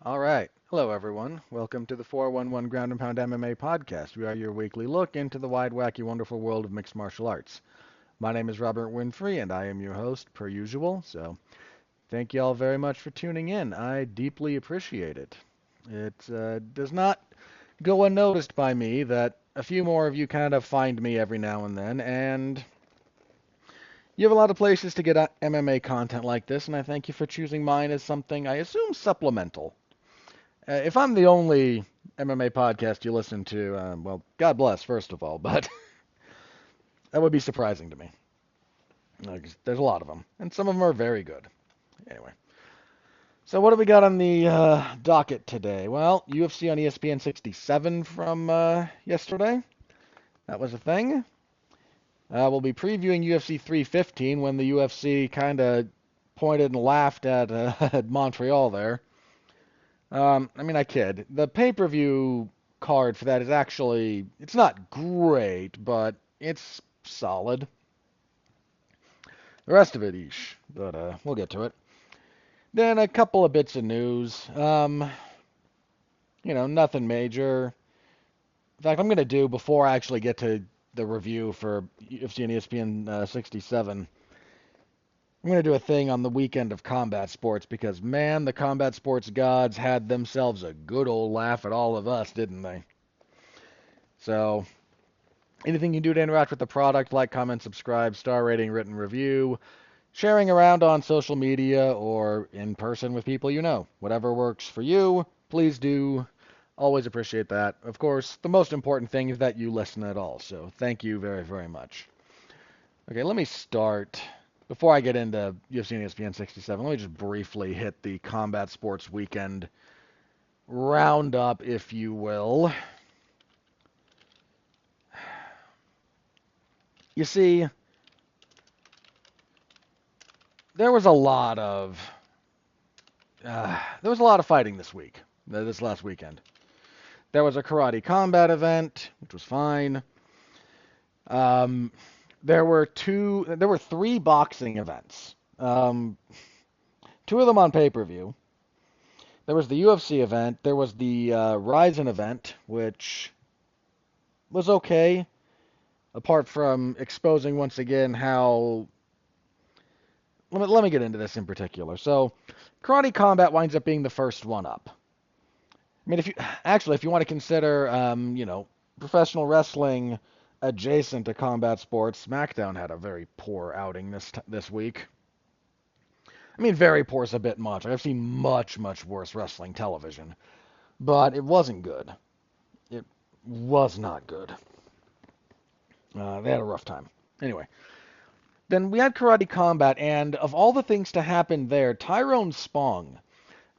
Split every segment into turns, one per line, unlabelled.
All right. Hello, everyone. Welcome to the 411 Ground and Pound MMA podcast. We are your weekly look into the wide, wacky, wonderful world of mixed martial arts. My name is Robert Winfrey, and I am your host, per usual. So, thank you all very much for tuning in. I deeply appreciate it. It does not go unnoticed by me that a few more of you kind of find me every now and then, and you have a lot of places to get MMA content like this, and I thank you for choosing mine as something I assume supplemental. If I'm the only MMA podcast you listen to, well, God bless, first of all, but that would be surprising to me. 'Cause there's a lot of them, and some of them are very good. Anyway, so what do we got on the docket today? Well, UFC on ESPN 67 from yesterday. That was a thing. We'll be previewing UFC 315 when the UFC kind of pointed and laughed at, at Montreal there. I kid. The pay-per-view card for that is actually, it's not great, but it's solid. The rest of it, eesh. But we'll get to it. Then a couple of bits of news. Nothing major. In fact, I'm going to do, before I actually get to the review for UFC and ESPN 67, I'm going to do a thing on the weekend of combat sports because, man, the combat sports gods had themselves a good old laugh at all of us, didn't they? So, anything you can do to interact with the product, like, comment, subscribe, star rating, written review, sharing around on social media or in person with people you know. Whatever works for you, please do. Always appreciate that. Of course, the most important thing is that you listen at all, so thank you very, very much. Okay, let me start. Before I get into UFC and ESPN 67, let me just briefly hit the combat sports weekend roundup, if you will. You see, there was a lot of fighting this week, this last weekend. There was a karate combat event, which was fine. Um, there were three boxing events. Two of them on pay-per-view. There was the UFC event. There was the Ryzen event, which was okay, apart from exposing once again how. Let me get into this in particular. So, karate combat winds up being the first one up. If you want to consider, professional wrestling adjacent to combat sports, SmackDown had a very poor outing this week. Very poor is a bit much. I've seen much, much worse wrestling television, but it wasn't good. It was not good. They had a rough time. Anyway, then we had Karate Combat, and of all the things to happen there, Tyrone Spong,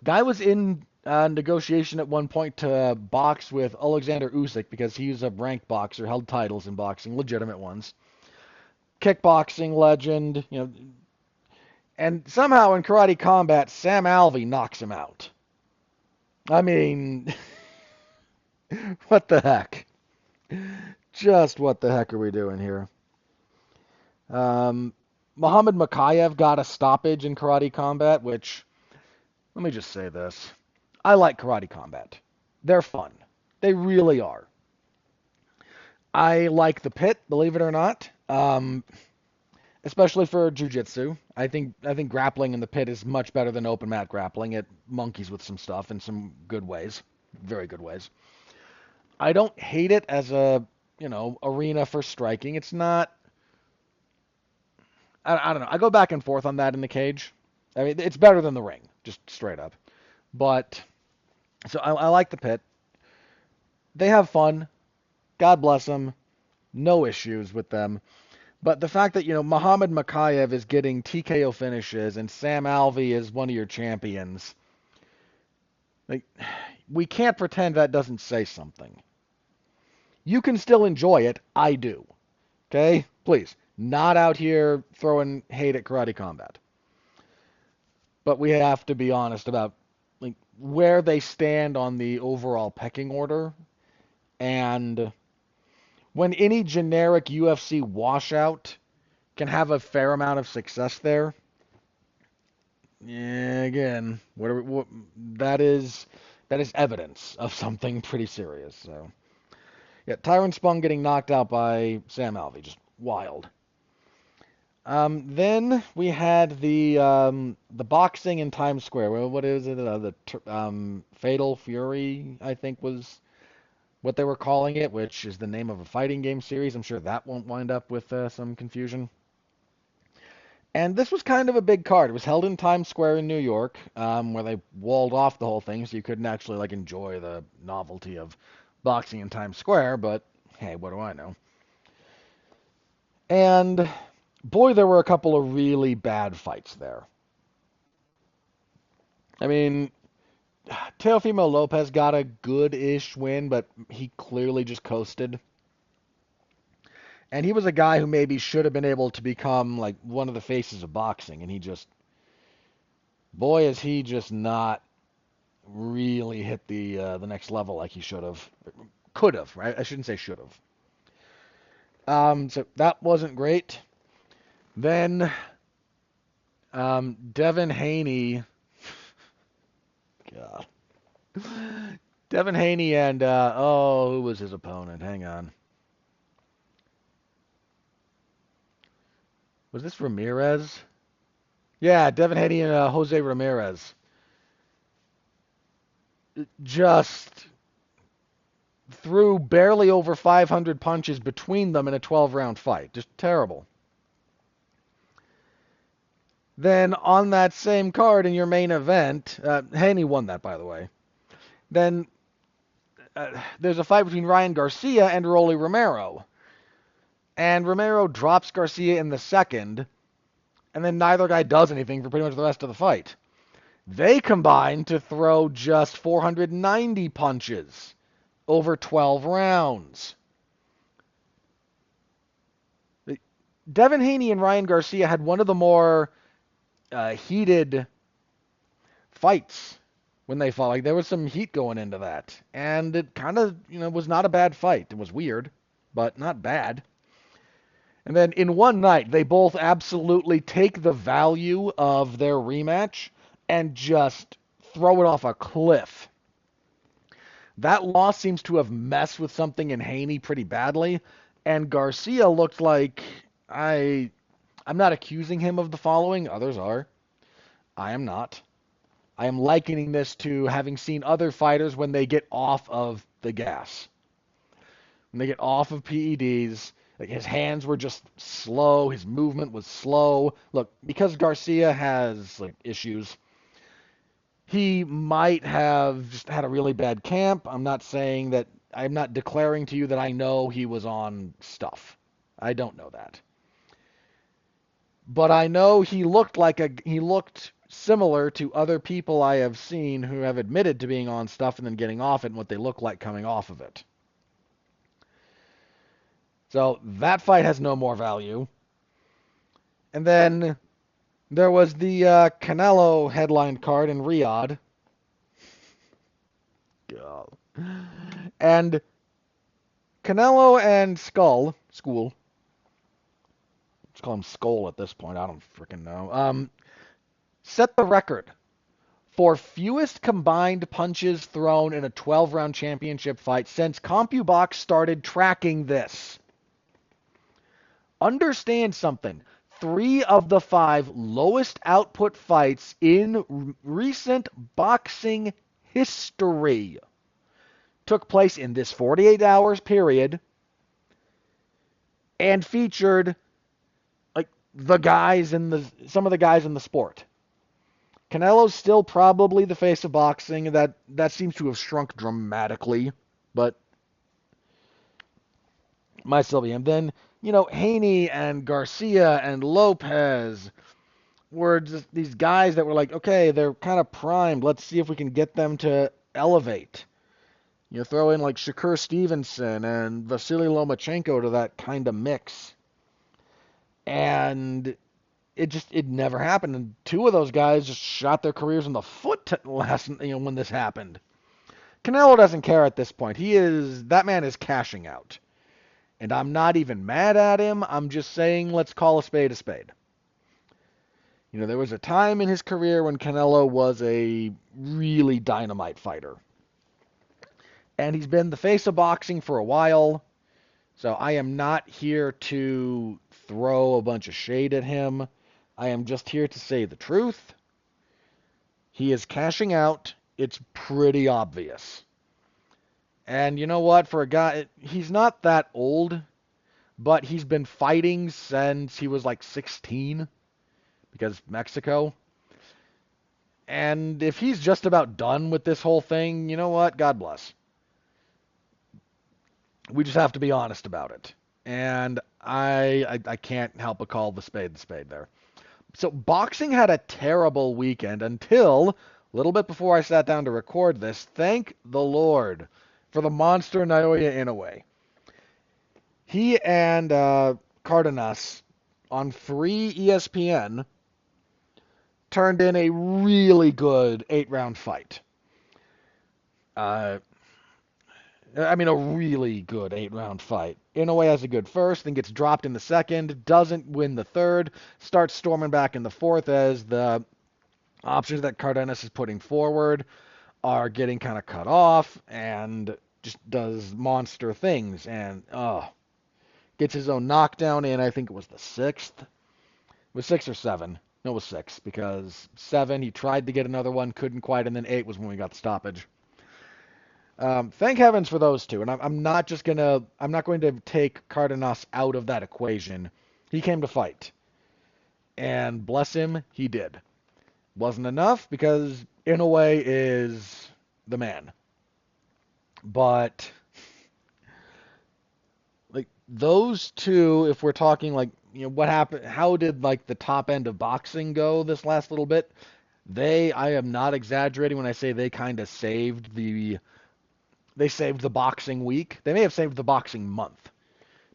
guy was in negotiation at one point to box with Alexander Usyk because he's a ranked boxer, held titles in boxing, legitimate ones. Kickboxing legend, and somehow in Karate Combat, Sam Alvey knocks him out. I mean, what the heck? Just what the heck are we doing here? Muhammad Makayev got a stoppage in Karate Combat, which, let me just say this. I like Karate Combat. They're fun. They really are. I like the pit, believe it or not. Especially for jiu-jitsu. I think grappling in the pit is much better than open mat grappling. It monkeys with some stuff in some good ways. Very good ways. I don't hate it as a, arena for striking. It's not. I don't know. I go back and forth on that in the cage. It's better than the ring, just straight up. But, so I like the pit. They have fun. God bless them. No issues with them. But the fact that, Muhammad Makayev is getting TKO finishes and Sam Alvey is one of your champions, like, we can't pretend that doesn't say something. You can still enjoy it. I do. Okay? Please. Not out here throwing hate at Karate Combat. But we have to be honest about where they stand on the overall pecking order. And when any generic UFC washout can have a fair amount of success there, yeah, again, what that is that is evidence of something pretty serious. So yeah, Tyron Spong getting knocked out by Sam Alvey, just wild. Then we had the boxing in Times Square. Well, what is it? Fatal Fury, I think, was what they were calling it, which is the name of a fighting game series. I'm sure that won't wind up with some confusion. And this was kind of a big card. It was held in Times Square in New York, where they walled off the whole thing, so you couldn't actually like enjoy the novelty of boxing in Times Square. But hey, what do I know? And boy, there were a couple of really bad fights there. I mean, Teofimo Lopez got a good-ish win, but he clearly just coasted. And he was a guy who maybe should have been able to become like one of the faces of boxing, and he just, boy, is he just not really hit the next level like he should have, could have, right? I shouldn't say should have. So that wasn't great. Then Devin Haney, God, Devin Haney and who was his opponent? Hang on, was this Ramirez? Yeah, Devin Haney and Jose Ramirez. Just threw barely over 500 punches between them in a 12-round fight. Just terrible. Then on that same card in your main event, Haney won that, by the way. Then there's a fight between Ryan Garcia and Rolly Romero. And Romero drops Garcia in the second, and then neither guy does anything for pretty much the rest of the fight. They combine to throw just 490 punches over 12 rounds. Devin Haney and Ryan Garcia had one of the more heated fights when they fought. Like there was some heat going into that, and it kind of was not a bad fight. It was weird, but not bad. And then in one night, they both absolutely take the value of their rematch and just throw it off a cliff. That loss seems to have messed with something in Haney pretty badly, and Garcia looked like I'm not accusing him of the following, others are. I am not. I am likening this to having seen other fighters when they get off of the gas. When they get off of PEDs, like his hands were just slow, his movement was slow. Look, because Garcia has like issues, he might have just had a really bad camp. I'm not saying that, I'm not declaring to you that I know he was on stuff. I don't know that. But I know he looked similar to other people I have seen who have admitted to being on stuff and then getting off it and what they look like coming off of it. So that fight has no more value. And then there was the Canelo headline card in Riyadh. God. And Canelo and School, let's call him Skull at this point, I don't freaking know, set the record for fewest combined punches thrown in a 12-round championship fight since CompuBox started tracking this. Understand something. 3 of the 5 lowest output fights in recent boxing history took place in this 48 hours period and featured like some of the guys in the sport. Canelo's still probably the face of boxing. That seems to have shrunk dramatically, but might still be him. Then, Haney and Garcia and Lopez were just these guys that were like, okay, they're kind of primed. Let's see if we can get them to elevate. Throw in like Shakur Stevenson and Vasily Lomachenko to that kind of mix. And it never happened. And 2 of those guys just shot their careers in the foot when this happened. Canelo doesn't care at this point. That man is cashing out. And I'm not even mad at him. I'm just saying let's call a spade a spade. There was a time in his career when Canelo was a really dynamite fighter. And he's been the face of boxing for a while. So I am not here to throw a bunch of shade at him. I am just here to say the truth. He is cashing out. It's pretty obvious. And you know what? For a guy, he's not that old, but he's been fighting since he was like 16 because Mexico. And if he's just about done with this whole thing, you know what? God bless. We just have to be honest about it. And I can't help but call the spade there. So boxing had a terrible weekend until a little bit before I sat down to record this. Thank the Lord for the monster Naoya Inoue. He and Cardenas on free ESPN turned in a really good 8-round fight. A really good 8-round fight. Inoue has a good first, then gets dropped in the second, doesn't win the third, starts storming back in the fourth as the options that Cardenas is putting forward are getting kind of cut off, and just does monster things, and gets his own knockdown in. I think it was the sixth. It was 6 or 7. No, it was 6, because 7, he tried to get another one, couldn't quite, and then 8 was when we got the stoppage. Thank heavens for those two, and I'm not going to take Cardenas out of that equation. He came to fight, and bless him, he did. Wasn't enough because Inoue is the man, but like those two, if we're talking like what happened, how did like the top end of boxing go this last little bit? I am not exaggerating when I say they kind of saved the boxing week. They may have saved the boxing month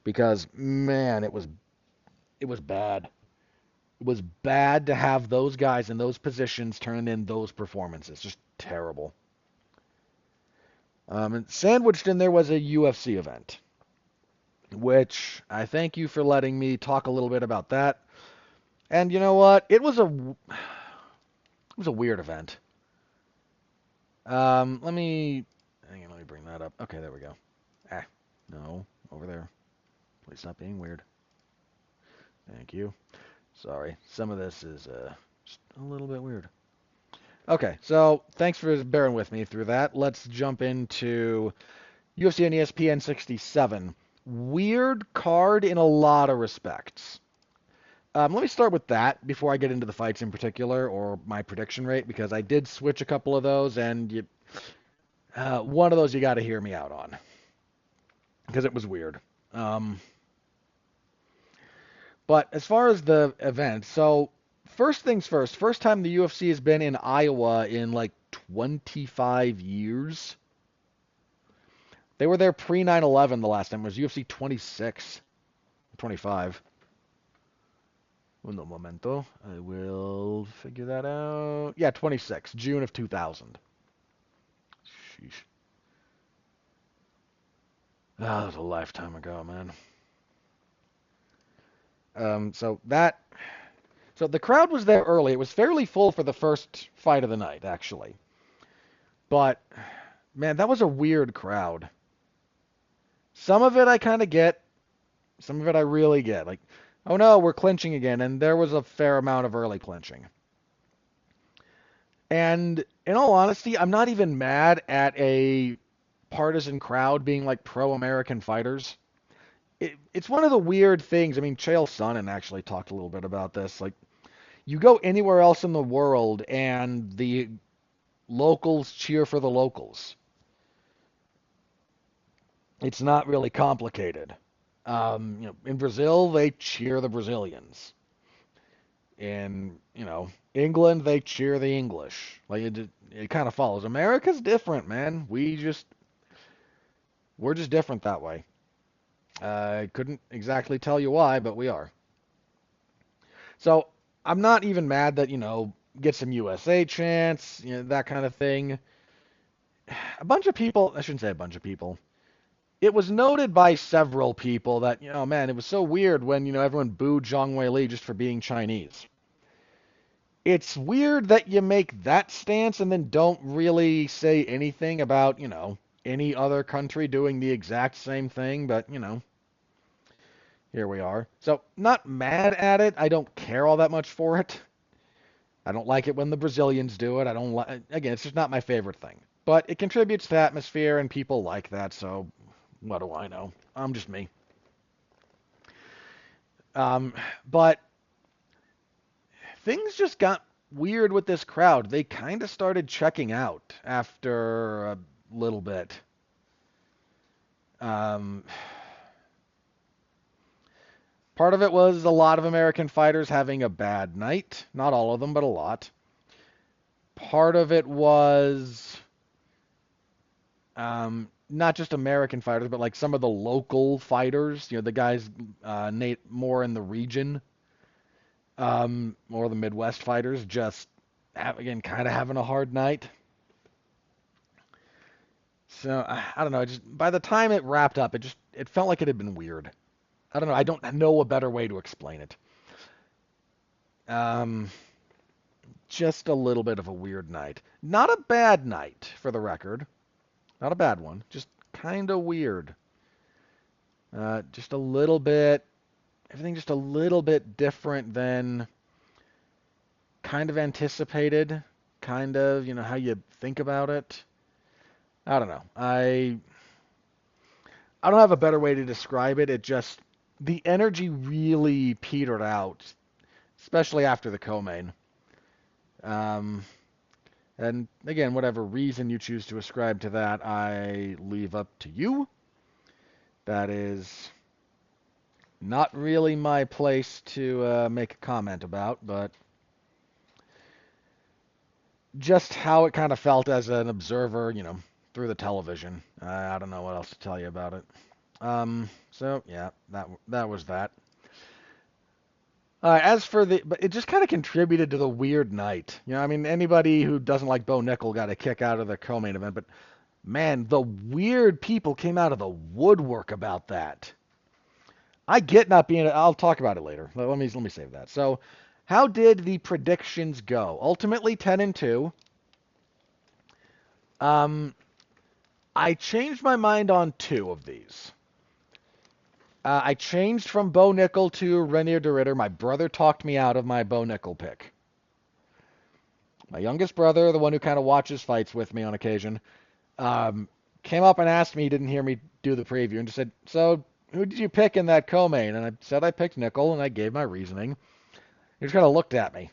because man, it was bad. It was bad to have those guys in those positions turn in those performances. Just terrible. And sandwiched in there was a UFC event, which I thank you for letting me talk a little bit about that. And you know what? It was a weird event. Let me bring that up. Okay, there we go. No, over there. Please stop being weird. Thank you. Sorry, some of this is just a little bit weird. Okay, so thanks for bearing with me through that. Let's jump into UFC and ESPN 67. Weird card in a lot of respects. Let me start with that before I get into the fights in particular or my prediction rate, because I did switch a couple of those, and one of those you got to hear me out on because it was weird. But as far as the event, so first things first, first time the UFC has been in Iowa in like 25 years. They were there pre 9/11 the last time. It was UFC 26, 25. Un momento. I will figure that out. Yeah, 26, June of 2000. Sheesh. That was a lifetime ago, man. So the crowd was there early. It was fairly full for the first fight of the night, actually. But, man, that was a weird crowd. Some of it I kind of get. Some of it I really get. Like, oh no, we're clinching again. And there was a fair amount of early clinching. And in all honesty, I'm not even mad at a partisan crowd being like pro-American fighters. It's one of the weird things. I mean, Chael Sonnen actually talked a little bit about this. Like, you go anywhere else in the world and the locals cheer for the locals. It's not really complicated. In Brazil, they cheer the Brazilians. In, England, they cheer the English. Like, it kind of follows. America's different, man. We're just different that way. I couldn't exactly tell you why, but we are. So I'm not even mad that, get some USA chants, that kind of thing. A bunch of people, I shouldn't say a bunch of people. It was noted by several people that, man, it was so weird when, everyone booed Zhang Weili just for being Chinese. It's weird that you make that stance and then don't really say anything about, any other country doing the exact same thing, but, here we are. So, not mad at it. I don't care all that much for it. I don't like it when the Brazilians do it. I don't like, again, it's just not my favorite thing. But it contributes to atmosphere and people like that, so what do I know? I'm just me. Um, but things just got weird with this crowd. They kind of started checking out after a little bit. Um, Part of it was a lot of American fighters having a bad night. Not all of them, but a lot. Part of it was not just American fighters, but like some of the local fighters, the guys more in the region, more the Midwest fighters, just again kind of having a hard night. So I don't know. Just by the time it wrapped up, it felt like it had been weird. I don't know. I don't know a better way to explain it. Um, just a little bit of a weird night. Not a bad night, for the record. Not a bad one. Just kind of weird. Just a little bit. Everything just a little bit different than kind of anticipated. Kind of, how you think about it. I don't know. I don't have a better way to describe it. It just the energy really petered out, especially after the co-main. Um, and again, whatever reason you choose to ascribe to that, I leave up to you. That is not really my place to make a comment about, but just how it kind of felt as an observer, through the television. I don't know what else to tell you about it. So yeah, that was that. But it just kind of contributed to the weird night. I mean, anybody who doesn't like Bo Nickel got a kick out of the co-main event, but man, the weird people came out of the woodwork about that. I get not being. I'll talk about it later. Let me save that. So, how did the predictions go? Ultimately, 10-2. Um, I changed my mind on two of these. I changed from Bo Nickel to Renier de Ritter. My brother talked me out of my Bo Nickel pick. My youngest brother, the one who kind of watches fights with me on occasion, came up and asked me, he didn't hear me do the preview, and just said, so who did you pick in that co-main? And I said I picked Nickel, and I gave my reasoning. He just kind of looked at me.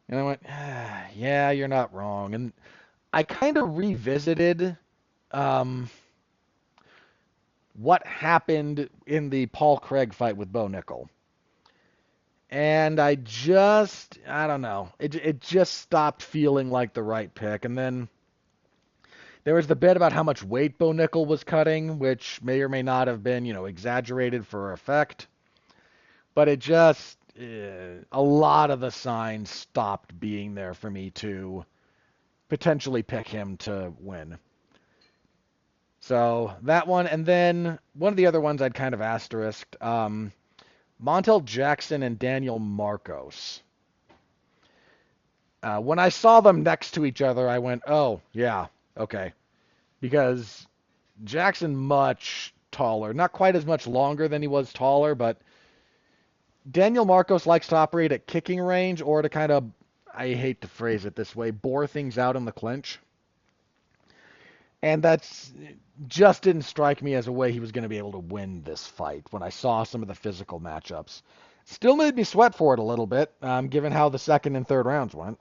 And I went, yeah, you're not wrong. And I kind of revisited what happened in the Paul Craig fight with Bo Nickel. And I don't know. It just stopped feeling like the right pick. And then there was the bit about how much weight Bo Nickel was cutting, which may or may not have been, exaggerated for effect. But a lot of the signs stopped being there for me to potentially pick him to win. So that one, and then one of the other ones I'd kind of asterisked, Montel Jackson and Daniel Marcos. When I saw them next to each other, I went, oh, yeah, okay. Because Jackson much taller, not quite as much longer than he was taller, but Daniel Marcos likes to operate at kicking range or to kind of, I hate to phrase it this way, bore things out in the clinch. And that's just didn't strike me as a way he was going to be able to win this fight when I saw some of the physical matchups. Still made me sweat for it a little bit, given how the second and third rounds went.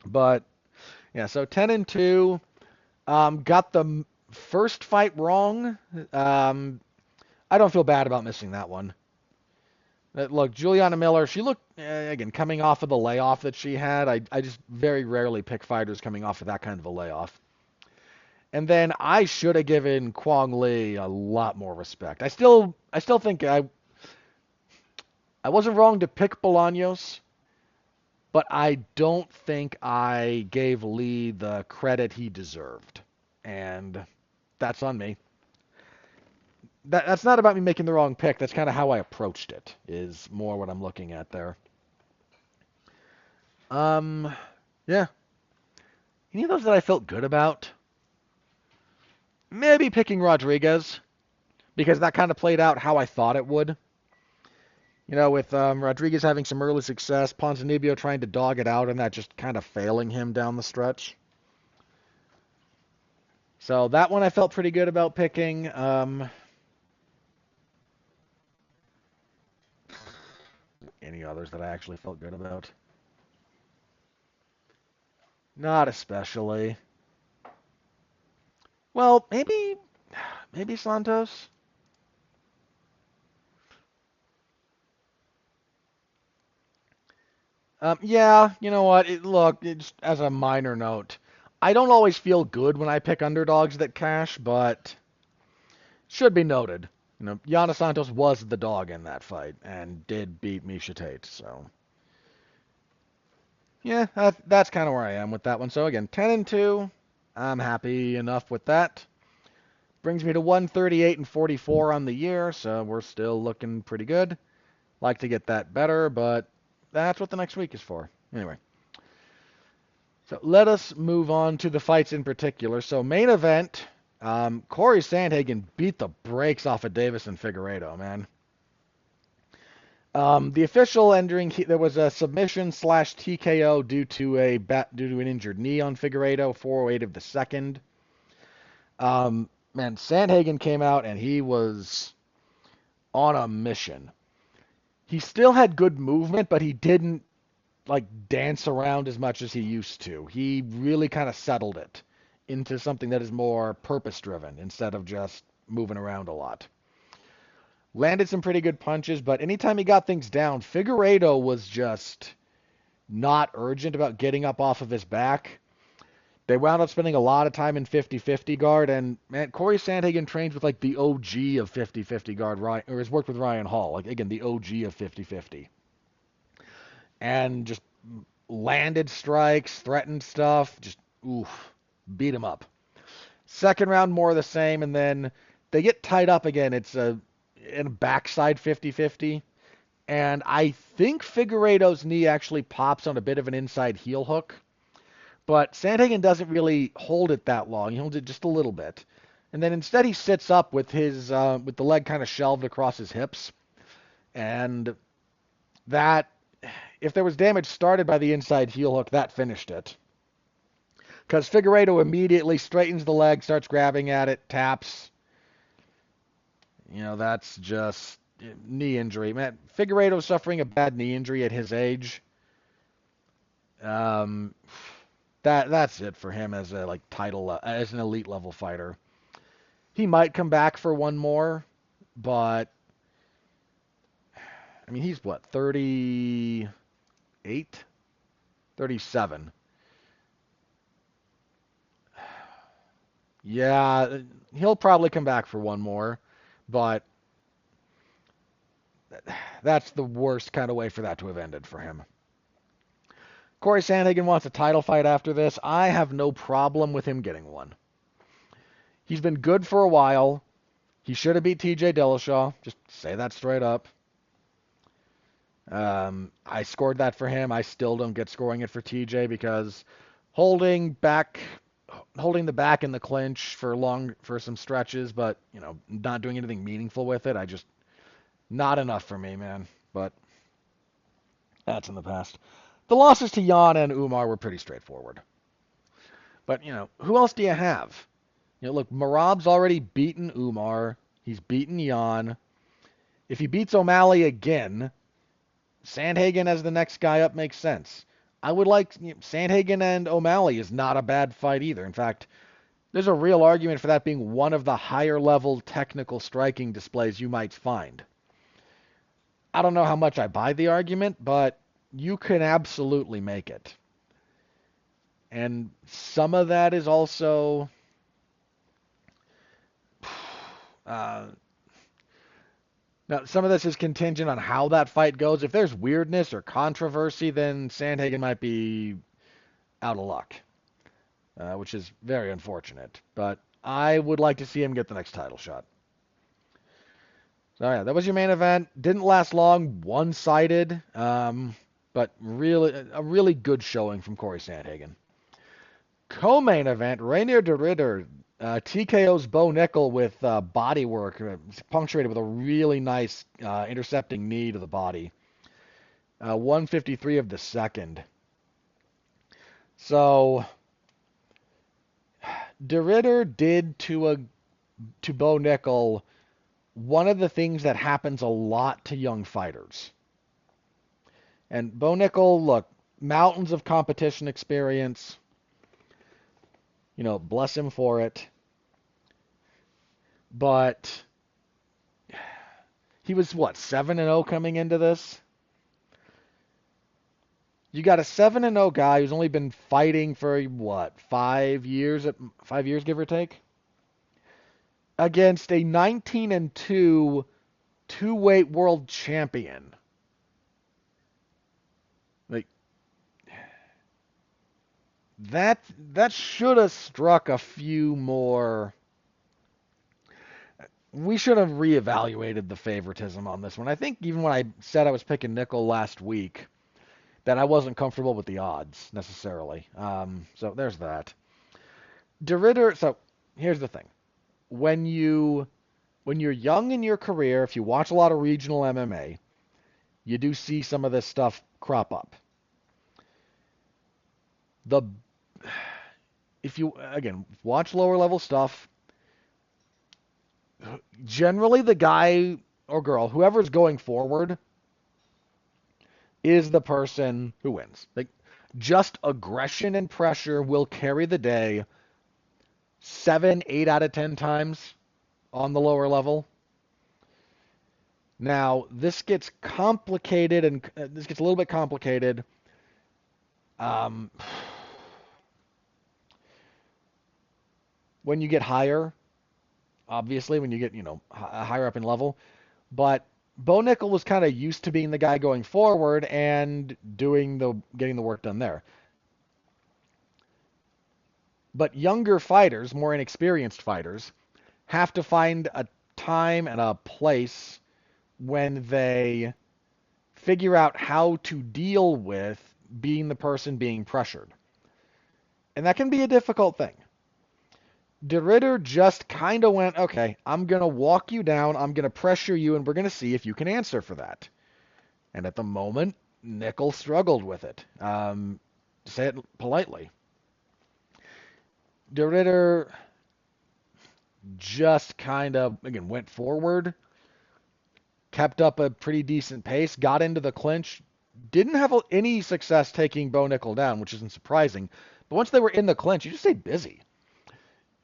But yeah, so 10-2. Got the first fight wrong. I don't feel bad about missing that one. Look, Juliana Miller, she looked, again, coming off of the layoff that she had. I just very rarely pick fighters coming off of that kind of a layoff. And then I should have given Kwong Lee a lot more respect. I still think I wasn't wrong to pick Bolaños, but I don't think I gave Lee the credit he deserved. And that's on me. that's not about me making the wrong pick. That's kind of how I approached it, is more what I'm looking at there. Um, yeah. Any of those that I felt good about? Maybe picking Rodriguez, because that kind of played out how I thought it would. With Rodriguez having some early success, Ponzinibbio trying to dog it out, and that just kind of failing him down the stretch. So that one I felt pretty good about picking. Any others that I actually felt good about? Not especially. Well, maybe Santos. Yeah, you know what? Look, it's, as a minor note, I don't always feel good when I pick underdogs that cash, but should be noted. Yana Santos was the dog in that fight and did beat Misha Tate. So, yeah, that's kind of where I am with that one. So again, 10-2. I'm happy enough with that. Brings me to 138-44 on the year, so we're still looking pretty good. Like to get that better, but that's what the next week is for. Anyway. So let us move on to the fights in particular. So main event, Corey Sandhagen beat the brakes off of Davison Figueiredo, man. The official ending, there was a submission slash TKO due to an injured knee on Figueiredo, 408 of the second. Man, Sandhagen came out and he was on a mission. He still had good movement, but he didn't dance around as much as he used to. He really kind of settled it into something that is more purpose driven instead of just moving around a lot. Landed some pretty good punches, but anytime he got things down, Figueiredo was just not urgent about getting up off of his back. They wound up spending a lot of time in 50-50 guard, and man, Corey Sandhagen trains with the OG of 50-50 guard, or has worked with Ryan Hall, again, the OG of 50-50. And just landed strikes, threatened stuff, just beat him up. Second round, more of the same, and then they get tied up again. It's in a backside 50-50, and I think Figueiredo's knee actually pops on a bit of an inside heel hook, but Sandhagen doesn't really hold it that long. He holds it just a little bit, and then instead he sits up with his with the leg kind of shelved across his hips, and that, if there was damage started by the inside heel hook, that finished it. Because Figueiredo immediately straightens the leg, starts grabbing at it, taps. That's just knee injury. Man, Figueiredo suffering a bad knee injury at his age. That's it for him as a title as an elite level fighter. He might come back for one more, but I mean he's what, 38, 37. Yeah, he'll probably come back for one more, but that's the worst kind of way for that to have ended for him. Corey Sandhagen wants a title fight after this. I have no problem with him getting one. He's been good for a while. He should have beat TJ Dillashaw. Just say that straight up. I scored that for him. I still don't get scoring it for TJ because holding the back in the clinch for some stretches, but not doing anything meaningful with it. Not enough for me, man. But that's in the past. The losses to Jan and Umar were pretty straightforward. But who else do you have? Look, Marab's already beaten Umar. He's beaten Jan. If he beats O'Malley again, Sandhagen as the next guy up makes sense. I would like Sandhagen and O'Malley is not a bad fight either. In fact, there's a real argument for that being one of the higher level technical striking displays you might find. I don't know how much I buy the argument, but you can absolutely make it. And some of that is also now, some of this is contingent on how that fight goes. If there's weirdness or controversy, then Sandhagen might be out of luck, which is very unfortunate. But I would like to see him get the next title shot. So yeah, that was your main event. Didn't last long, one-sided, but really a really good showing from Corey Sandhagen. Co-main event, Rainier de Ridder TKO's Bo Nickel with body work, punctuated with a really nice intercepting knee to the body. 153 of the second. So de Ridder did to Bo Nickel one of the things that happens a lot to young fighters. And Bo Nickel, look, mountains of competition experience. Bless him for it. But he was, what, 7-0 coming into this? You got a 7-0 guy who's only been fighting for, what, 5 years, 5 years, give or take? Against a 19-2 two-weight world champion. Like, that should have struck a few more. We should have reevaluated the favoritism on this one. I think even when I said I was picking Nickel last week, that I wasn't comfortable with the odds necessarily. So there's that. De Ridder. So here's the thing: when you're young in your career, if you watch a lot of regional MMA, you do see some of this stuff crop up. The If you again watch lower level stuff, generally the guy or girl, whoever's going forward, is the person who wins. Like, just aggression and pressure will carry the day 7, 8 out of 10 times on the lower level. Now, this gets complicated, and this gets a little bit complicated. Um, when you get higher, obviously, when you get, higher up in level. But Bo Nickel was kind of used to being the guy going forward and getting the work done there. But younger fighters, more inexperienced fighters, have to find a time and a place when they figure out how to deal with being the person being pressured. And that can be a difficult thing. De Ridder just kind of went, okay, I'm going to walk you down, I'm going to pressure you, and we're going to see if you can answer for that. And at the moment, Nickel struggled with it, to say it politely. De Ridder just kind of, again, went forward, kept up a pretty decent pace, got into the clinch, didn't have any success taking Bo Nickel down, which isn't surprising. But once they were in the clinch, you just stayed busy.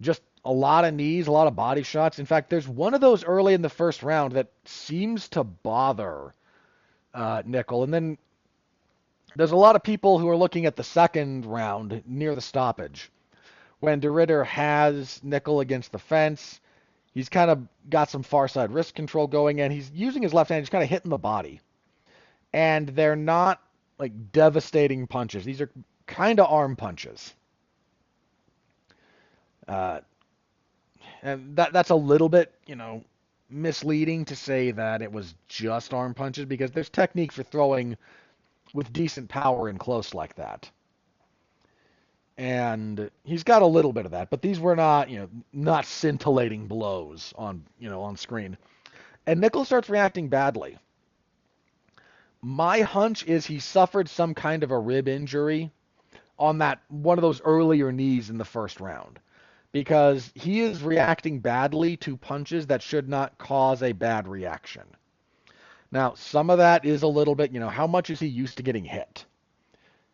Just a lot of knees, a lot of body shots. In fact, there's one of those early in the first round that seems to bother Nickel. And then there's a lot of people who are looking at the second round near the stoppage, when de Ridder has Nickel against the fence. He's kind of got some far side wrist control going, and he's using his left hand, he's kind of hitting the body. And they're not like devastating punches. These are kind of arm punches. And that's a little bit, misleading to say that it was just arm punches, because there's technique for throwing with decent power in close like that. And he's got a little bit of that, but these were not scintillating blows on screen. And Nickel starts reacting badly. My hunch is he suffered some kind of a rib injury on that one of those earlier knees in the first round, because he is reacting badly to punches that should not cause a bad reaction. Now, some of that is a little bit, how much is he used to getting hit?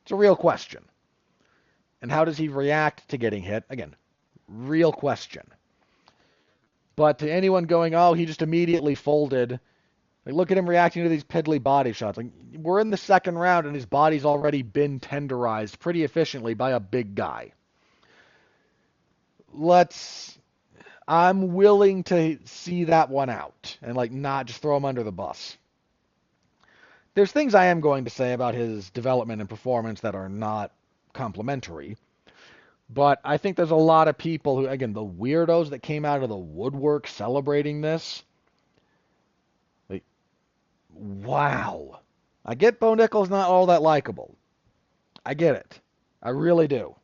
It's a real question. And how does he react to getting hit? Again, real question. But to anyone going, oh, he just immediately folded, like, look at him reacting to these piddly body shots. Like, we're in the second round and his body's already been tenderized pretty efficiently by a big guy. I'm willing to see that one out and not just throw him under the bus. There's things I am going to say about his development and performance that are not complimentary. But I think there's a lot of people who, again, the weirdos that came out of the woodwork celebrating this, wow. I get Bo Nickel's not all that likable. I get it. I really do.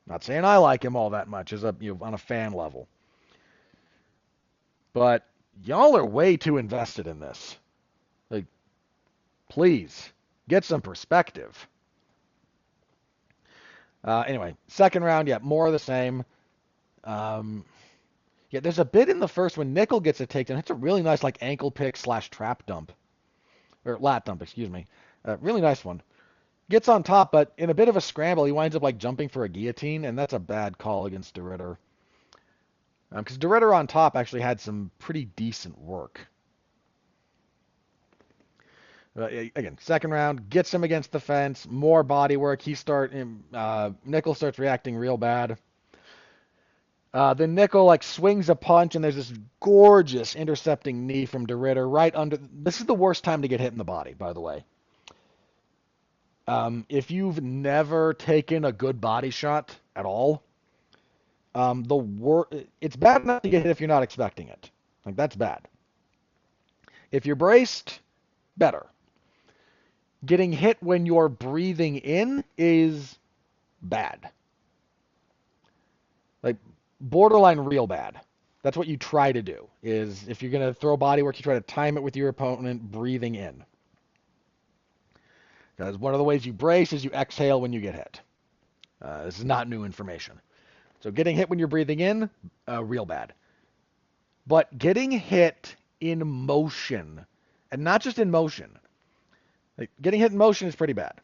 Not saying I like him all that much as on a fan level. But y'all are way too invested in this. Like, please, get some perspective. Anyway, second round, yeah, more of the same. Um, yeah, there's a bit in the first when Nickel gets a takedown. It's a really nice like ankle pick / trap dump. Or lat dump, excuse me. Really nice one. Gets on top, but in a bit of a scramble, he winds up like jumping for a guillotine, and that's a bad call against DeRitter. Because DeRitter on top actually had some pretty decent work. Again, second round, gets him against the fence, more body work. Nickel starts reacting real bad. Then Nickel like swings a punch, and there's this gorgeous intercepting knee from DeRitter right under. This is the worst time to get hit in the body, by the way. If you've never taken a good body shot at all, it's bad enough to get hit if you're not expecting it. Like that's bad. If you're braced, better. Getting hit when you're breathing in is bad. Like borderline real bad. That's what you try to do. Is if you're going to throw body work, you try to time it with your opponent breathing in. Because one of the ways you brace is you exhale when you get hit. This is not new information. So getting hit when you're breathing in, real bad. But getting hit in motion, and not just in motion. Like getting hit in motion is pretty bad.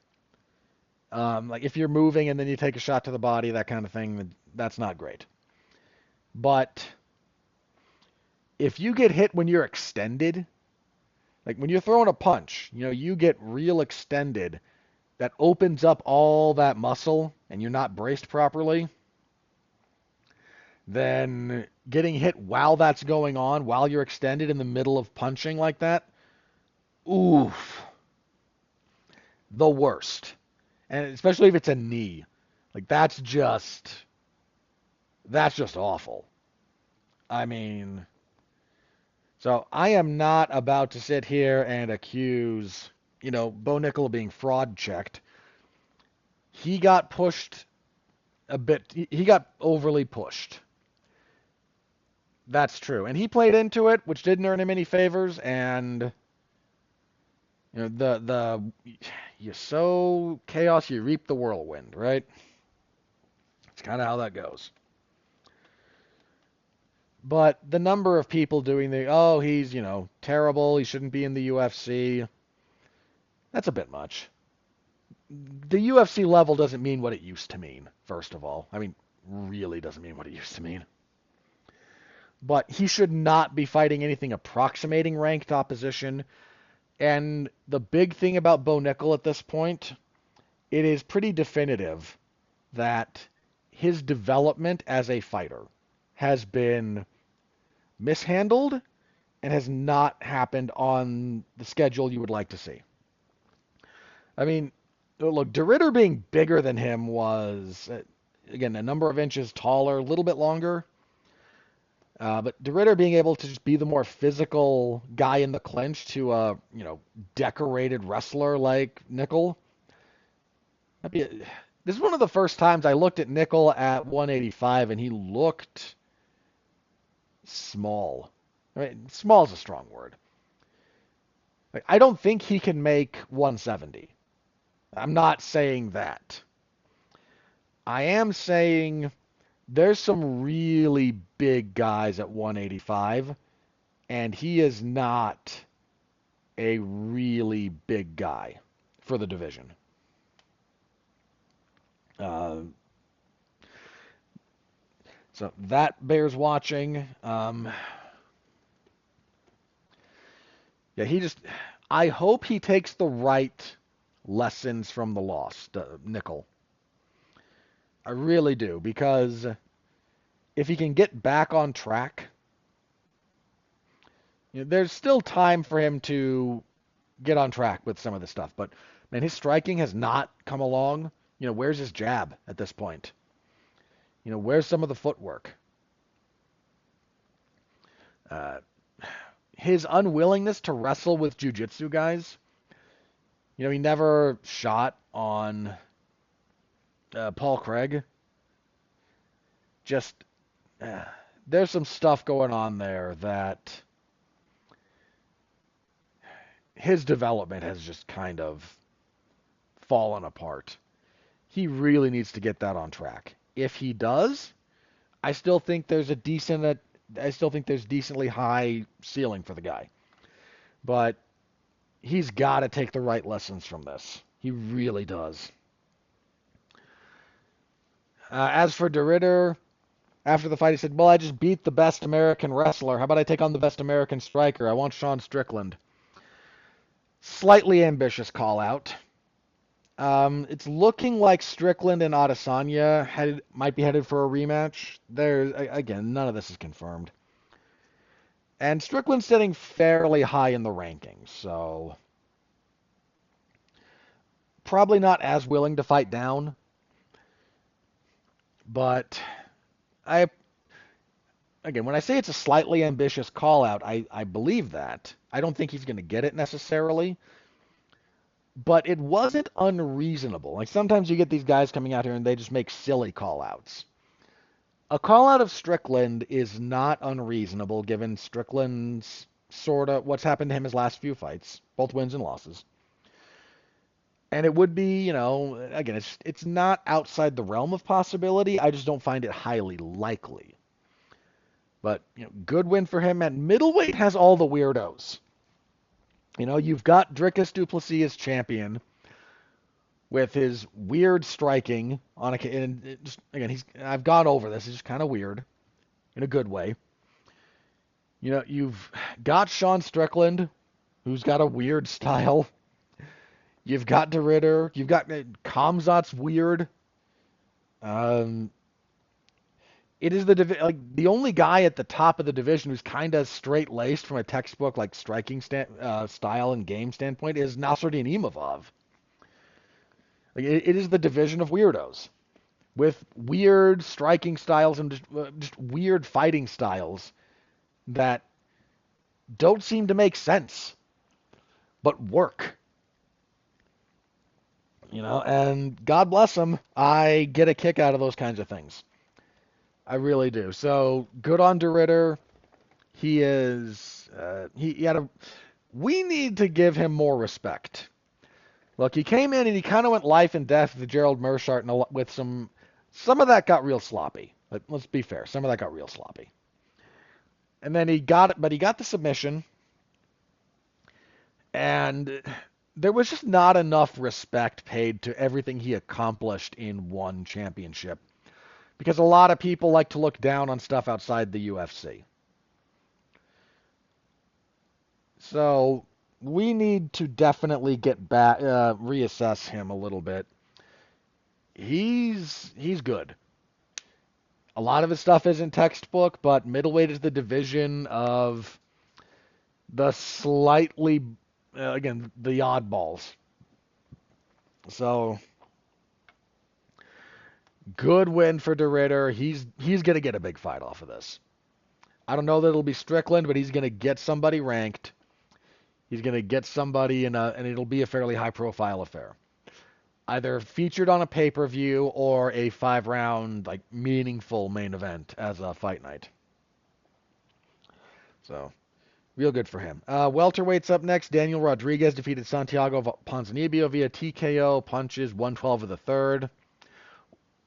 Like if you're moving and then you take a shot to the body, that kind of thing, that's not great. But if you get hit when you're extended, like when you're throwing a punch, you get real extended, that opens up all that muscle and you're not braced properly, then getting hit while that's going on, while you're extended in the middle of punching like that, oof, the worst. And especially if it's a knee. Like that's just awful. I mean, so I am not about to sit here and accuse, Bo Nickel of being fraud checked. He got pushed a bit. He got overly pushed. That's true. And he played into it, which didn't earn him any favors. And, you sow chaos, you reap the whirlwind, right? It's kind of how that goes. But the number of people doing he's, terrible, he shouldn't be in the UFC, that's a bit much. The UFC level doesn't mean what it used to mean, first of all. I mean, really doesn't mean what it used to mean. But he should not be fighting anything approximating ranked opposition. And the big thing about Bo Nickel at this point, it is pretty definitive that his development as a fighter has been mishandled and has not happened on the schedule you would like to see. I mean, look, DeRitter being bigger than him was, again, a number of inches taller, a little bit longer. But DeRitter being able to just be the more physical guy in the clinch to a, decorated wrestler like Nickel. This is one of the first times I looked at Nickel at 185 and he looked small. I mean, small is a strong word. I don't think he can make 170. I'm not saying that. I am saying there's some really big guys at 185, and he is not a really big guy for the division. So that bears watching. I hope he takes the right lessons from the loss, Nickel. I really do, because if he can get back on track, there's still time for him to get on track with some of this stuff. But, man, his striking has not come along. Where's his jab at this point? Where's some of the footwork? his unwillingness to wrestle with jiu-jitsu guys. He never shot on Paul Craig. Just there's some stuff going on there that his development has just kind of fallen apart. He really needs to get that on track. If he does, I still think there's decently high ceiling for the guy. But he's got to take the right lessons from this. He really does. As for DeRitter, after the fight, he said, well, I just beat the best American wrestler. How about I take on the best American striker? I want Sean Strickland. Slightly ambitious call out. It's looking like Strickland and Adesanya might be headed for a rematch. Again, none of this is confirmed. And Strickland's sitting fairly high in the rankings, so probably not as willing to fight down. But when I say it's a slightly ambitious call out, I believe that. I don't think he's going to get it necessarily. But it wasn't unreasonable. Like sometimes you get these guys coming out here and they just make silly call-outs. A call-out of Strickland is not unreasonable given Strickland's sort of what's happened to him his last few fights, both wins and losses. And it would be, again, it's not outside the realm of possibility. I just don't find it highly likely. But, good win for him. And middleweight has all the weirdos. You've got Dricus du Plessis as champion with his weird striking and just again I've gone over this. It's just kind of weird in a good way. You've got Sean Strickland, who's got a weird style. You've got DeRitter. You've got Khamzat's weird. It is the only guy at the top of the division who's kind of straight-laced from a textbook like striking style and game standpoint is Nasruddin Imavov. It is the division of weirdos with weird striking styles and just weird fighting styles that don't seem to make sense, but work. And God bless him, I get a kick out of those kinds of things. I really do. So good on DeRitter. He is. We need to give him more respect. Look, he came in and he kind of went life and death with Gerald Meerschaert with some of that got real sloppy. Let's be fair. Some of that got real sloppy. And then he got the submission. And there was just not enough respect paid to everything he accomplished in one championship. Because a lot of people like to look down on stuff outside the UFC. So we need to definitely get back, reassess him a little bit. He's good. A lot of his stuff isn't textbook, but middleweight is the division of the slightly, the oddballs. So good win for DeRitter. He's going to get a big fight off of this. I don't know that it'll be Strickland, but he's going to get somebody ranked. He's going to get somebody and it'll be a fairly high-profile affair. Either featured on a pay-per-view or a 5-round, meaningful main event as a fight night. So, real good for him. Welterweight's up next. Daniel Rodriguez defeated Santiago Ponzinibbio via TKO punches, 112 of the third.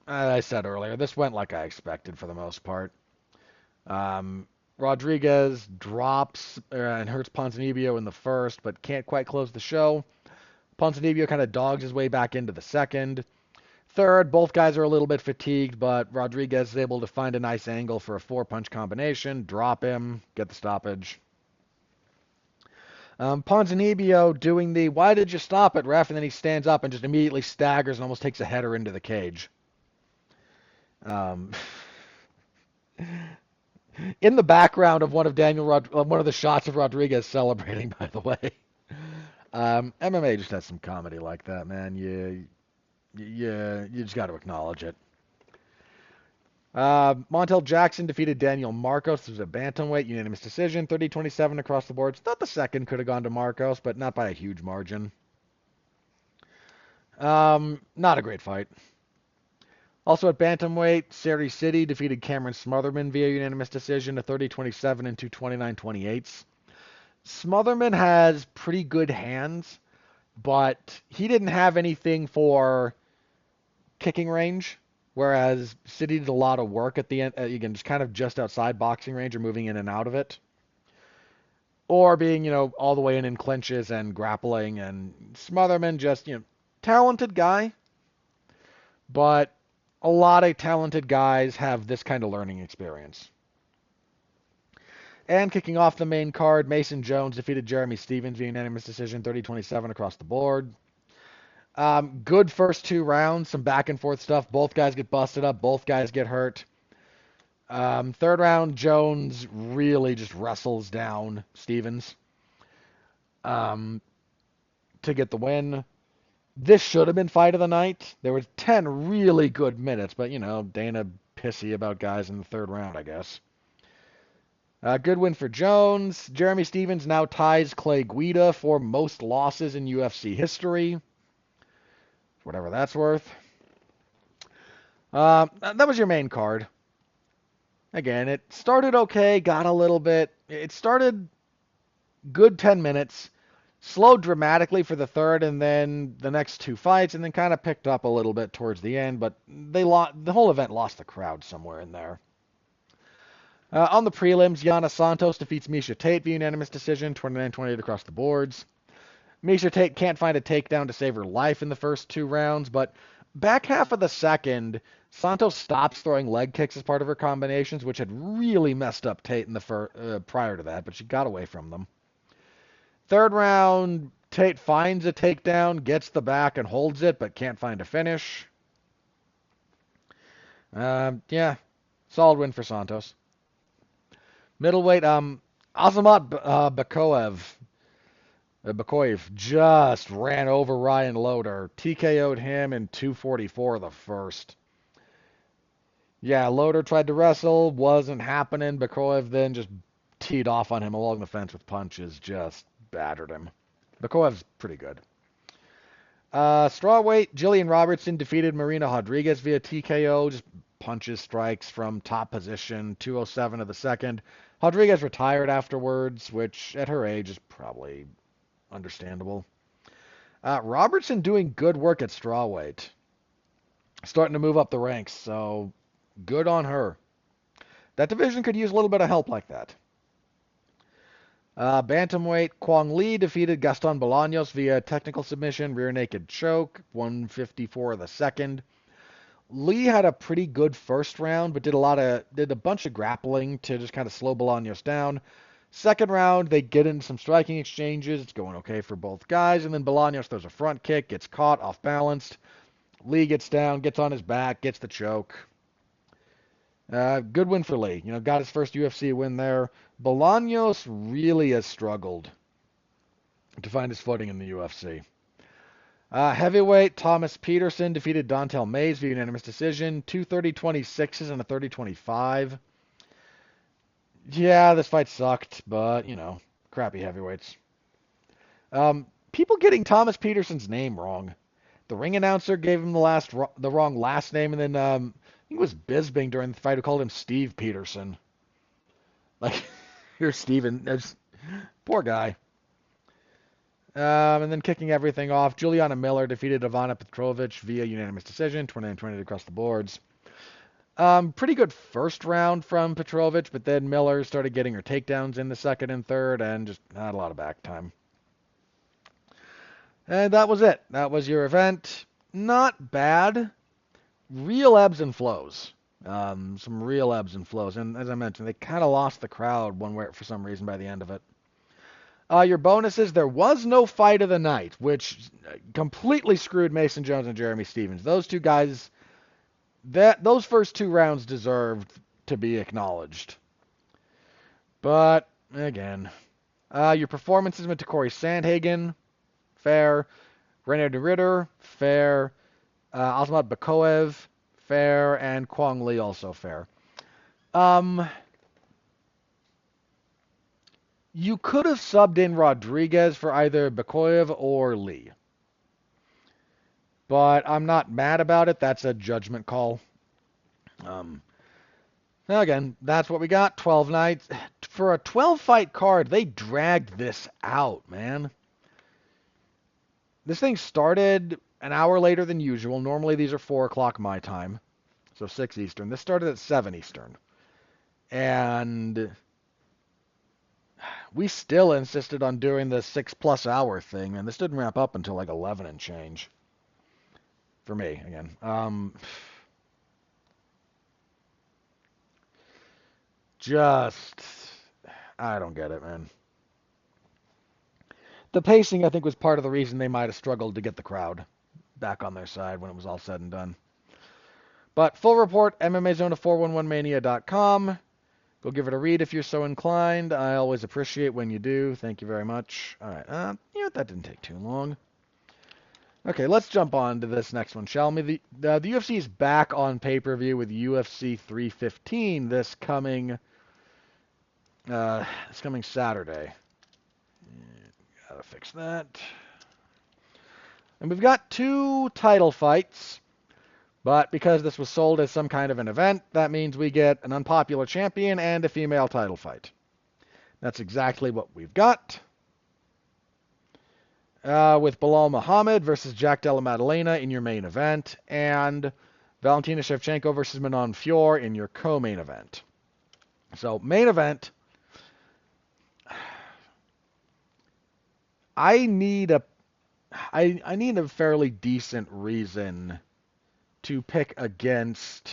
As I said earlier, this went like I expected for the most part. Rodriguez drops and hurts Ponzinibbio in the first, but can't quite close the show. Ponzinibbio kind of dogs his way back into the second. Third, both guys are a little bit fatigued, but Rodriguez is able to find a nice angle for a 4-punch combination, drop him, get the stoppage. Ponzinibbio doing the, why did you stop it, ref? And then he stands up and just immediately staggers and almost takes a header into the cage. In the background of one of the shots of Rodriguez celebrating, by the way. MMA just has some comedy like that, man. You just got to acknowledge it. Montel Jackson defeated Daniel Marcos. This was a bantamweight unanimous decision, 30-27 across the boards. Thought the second could have gone to Marcos, but not by a huge margin. Not a great fight. Also at bantamweight, Sari City defeated Cameron Smotherman via unanimous decision, a 30-27 and two 29-28s. Smotherman has pretty good hands, but he didn't have anything for kicking range, whereas City did a lot of work at the end, again, just kind of just outside boxing range or moving in and out of it. Or being, all the way in clinches and grappling. And Smotherman just, talented guy, but a lot of talented guys have this kind of learning experience. And kicking off the main card, Mason Jones defeated Jeremy Stephens via unanimous decision, 30-27 across the board. Good first two rounds, some back and forth stuff. Both guys get busted up, both guys get hurt. Third round, Jones really just wrestles down Stephens to get the win. This should have been fight of the night. There was 10 really good minutes, but, Dana pissy about guys in the third round, I guess. Good win for Jones. Jeremy Stephens now ties Clay Guida for most losses in UFC history. Whatever that's worth. That was your main card. Again, it started okay, got a little bit. It started good 10 minutes, slowed dramatically for the third, and then the next two fights, and then kind of picked up a little bit towards the end, but the whole event lost the crowd somewhere in there. On the prelims, Yana Santos defeats Miesha Tate via unanimous decision, 29-28 across the boards. Miesha Tate can't find a takedown to save her life in the first two rounds, but back half of the second, Santos stops throwing leg kicks as part of her combinations, which had really messed up Tate in the prior to that, but she got away from them. Third round, Tate finds a takedown, gets the back and holds it, but can't find a finish. Solid win for Santos. Middleweight, Azamat Bakoyev just ran over Ryan Loder. TKO'd him in 2:44 the first. Yeah, Loder tried to wrestle, wasn't happening. Bakoyev then just teed off on him along the fence with punches, just battered him. Bakoyev's pretty good. Strawweight, Jillian Robertson defeated Marina Rodriguez via TKO, just punches, strikes from top position, 2:07 of the second. Rodriguez retired afterwards, which at her age is probably understandable. Robertson doing good work at strawweight. Starting to move up the ranks, so good on her. That division could use a little bit of help like that. Bantamweight, Kwong Lee defeated Gaston Bolaños via technical submission, rear naked choke, 1:54 of the second. Lee had a pretty good first round, but did a bunch of grappling to just kind of slow Bolaños down. Second round, they get into some striking exchanges. It's going okay for both guys, and then Bolaños throws a front kick, gets caught, off balanced. Lee gets down, gets on his back, gets the choke. Good win for Lee. Got his first UFC win there. Bolaños really has struggled to find his footing in the UFC. Heavyweight, Thomas Peterson defeated Dontel Mays via unanimous decision. 2 30-26s and a 30-25. Yeah, this fight sucked, but, crappy heavyweights. People getting Thomas Peterson's name wrong. The ring announcer gave him the wrong last name, and then I think it was Bisping during the fight who called him Steve Peterson. Like, here's Steven. Poor guy. And then kicking everything off, Juliana Miller defeated Ivana Petrovic via unanimous decision, 29-28 across the boards. Pretty good first round from Petrovic, but then Miller started getting her takedowns in the second and third, and just not a lot of back time. And that was it. That was your event. Not bad. Real ebbs and flows. Some real ebbs and flows. And as I mentioned, they kind of lost the crowd one way for some reason by the end of it. Your bonuses, there was no fight of the night, which completely screwed Mason Jones and Jeremy Stephens. Those two guys, those first two rounds deserved to be acknowledged. But, again, your performances went to Corey Sandhagen, fair. René de Ritter, fair. Azamat Bakoyev, fair, and Kwong Lee also fair. You could have subbed in Rodriguez for either Bakoyev or Lee. But I'm not mad about it. That's a judgment call. Now again, that's what we got. 12 nights. For a 12-fight card, they dragged this out, man. This thing started an hour later than usual. Normally these are 4 o'clock my time, so 6 Eastern. This started at 7 Eastern. And we still insisted on doing the 6+ hour thing, and this didn't wrap up until like 11 and change. For me, again. I don't get it, man. The pacing, I think, was part of the reason they might have struggled to get the crowd back on their side when it was all said and done. But full report, MMAZone411mania.com. Go give it a read if you're so inclined. I always appreciate when you do. Thank you very much. All right, that didn't take too long. Okay, let's jump on to this next one, shall we? The UFC is back on pay-per-view with UFC 315 this coming Saturday. Gotta fix that. And we've got 2 title fights, but because this was sold as some kind of an event, that means we get an unpopular champion and a female title fight. That's exactly what we've got. With Belal Muhammad versus Jack Della Maddalena in your main event, and Valentina Shevchenko versus Manon Fiorot in your co-main event. So, main event, I need a fairly decent reason to pick against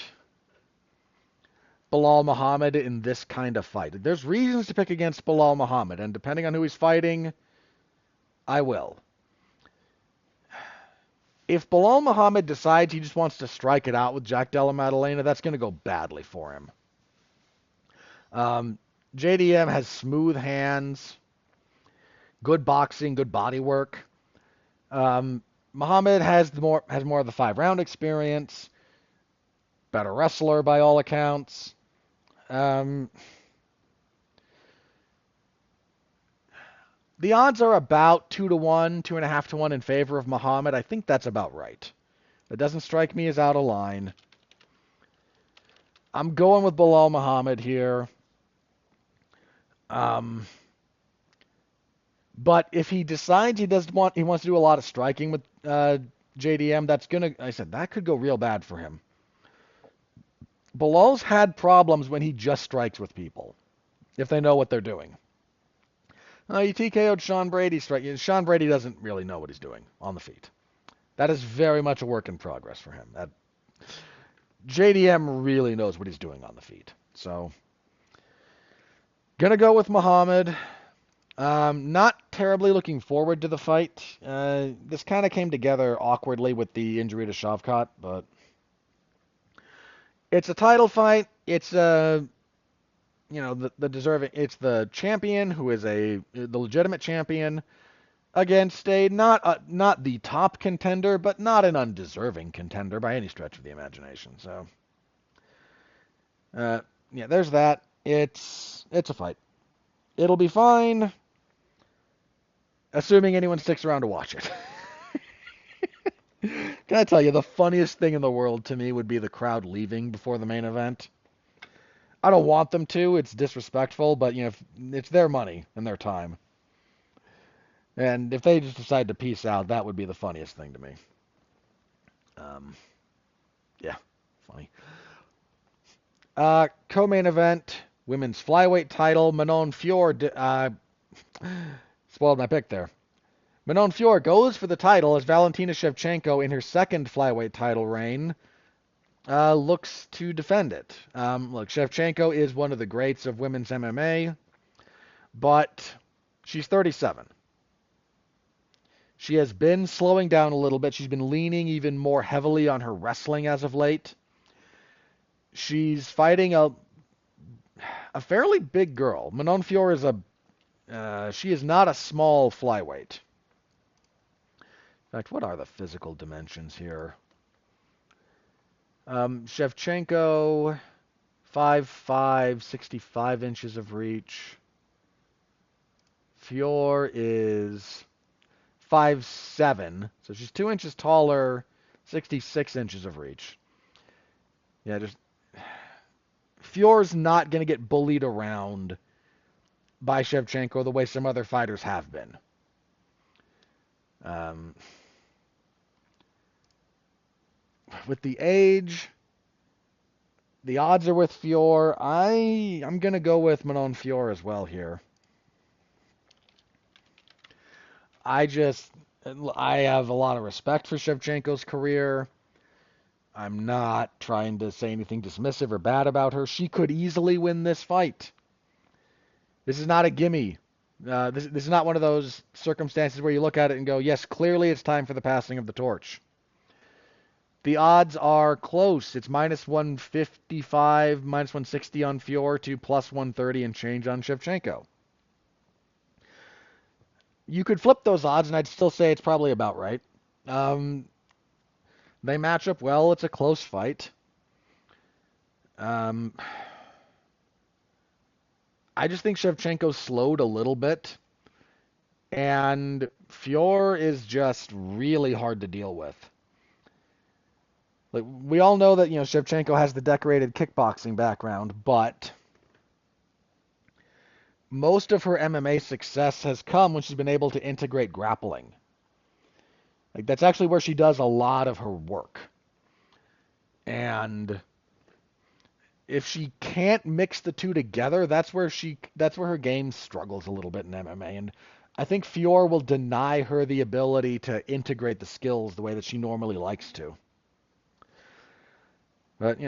Belal Muhammad in this kind of fight. There's reasons to pick against Belal Muhammad, and depending on who he's fighting, I will. If Belal Muhammad decides he just wants to strike it out with Jack Della Maddalena, that's going to go badly for him. JDM has smooth hands, good boxing, good body work. Muhammad has more of the 5-round experience, better wrestler by all accounts. The odds are about 2-1, 2.5-1 in favor of Muhammad. I think that's about right. That doesn't strike me as out of line. I'm going with Belal Muhammad here. But if he decides he wants to do a lot of striking with JDM, that could go real bad for him. Belal's had problems when he just strikes with people, if they know what they're doing. He TKO'd Sean Brady. Sean Brady doesn't really know what he's doing on the feet. That is very much a work in progress for him. JDM really knows what he's doing on the feet. So, gonna go with Muhammad. Not terribly looking forward to the fight. This kind of came together awkwardly with the injury to Shavkat, but it's a title fight. It's it's the champion who is the legitimate champion against not the top contender, but not an undeserving contender by any stretch of the imagination. So, there's that. It's a fight. It'll be fine, assuming anyone sticks around to watch it. Can I tell you, the funniest thing in the world to me would be the crowd leaving before the main event. I don't want them to. It's disrespectful, but it's their money and their time. And if they just decide to peace out, that would be the funniest thing to me. Funny. Co-main event, women's flyweight title, Manon Fiorot. Spoiled my pick there. Manon Fiorot goes for the title as Valentina Shevchenko, in her second flyweight title reign, looks to defend it. Look, Shevchenko is one of the greats of women's MMA, but she's 37. She has been slowing down a little bit. She's been leaning even more heavily on her wrestling as of late. She's fighting a fairly big girl. Manon Fiorot she is not a small flyweight. In fact, what are the physical dimensions here? Shevchenko, 5'5", 65 inches of reach. Fior is 5'7", so she's 2 inches taller, 66 inches of reach. Yeah, just Fior's not going to get bullied around by Shevchenko the way some other fighters have been. Um, with the age, the odds are with Fior. I'm going to go with Manon Fior as well here. I have a lot of respect for Shevchenko's career. I'm not trying to say anything dismissive or bad about her. She could easily win this fight. This is not a gimme. This is not one of those circumstances where you look at it and go, yes, clearly it's time for the passing of the torch. The odds are close. It's minus 155, minus 160 on Fior to plus 130 and change on Shevchenko. You could flip those odds, and I'd still say it's probably about right. They match up well. It's a close fight. I just think Shevchenko slowed a little bit, and Fior is just really hard to deal with. Like, we all know that, Shevchenko has the decorated kickboxing background, but most of her MMA success has come when she's been able to integrate grappling. Like, that's actually where she does a lot of her work. And if she can't mix the two together, that's where her game struggles a little bit in MMA. And I think Fior will deny her the ability to integrate the skills the way that she normally likes to. But,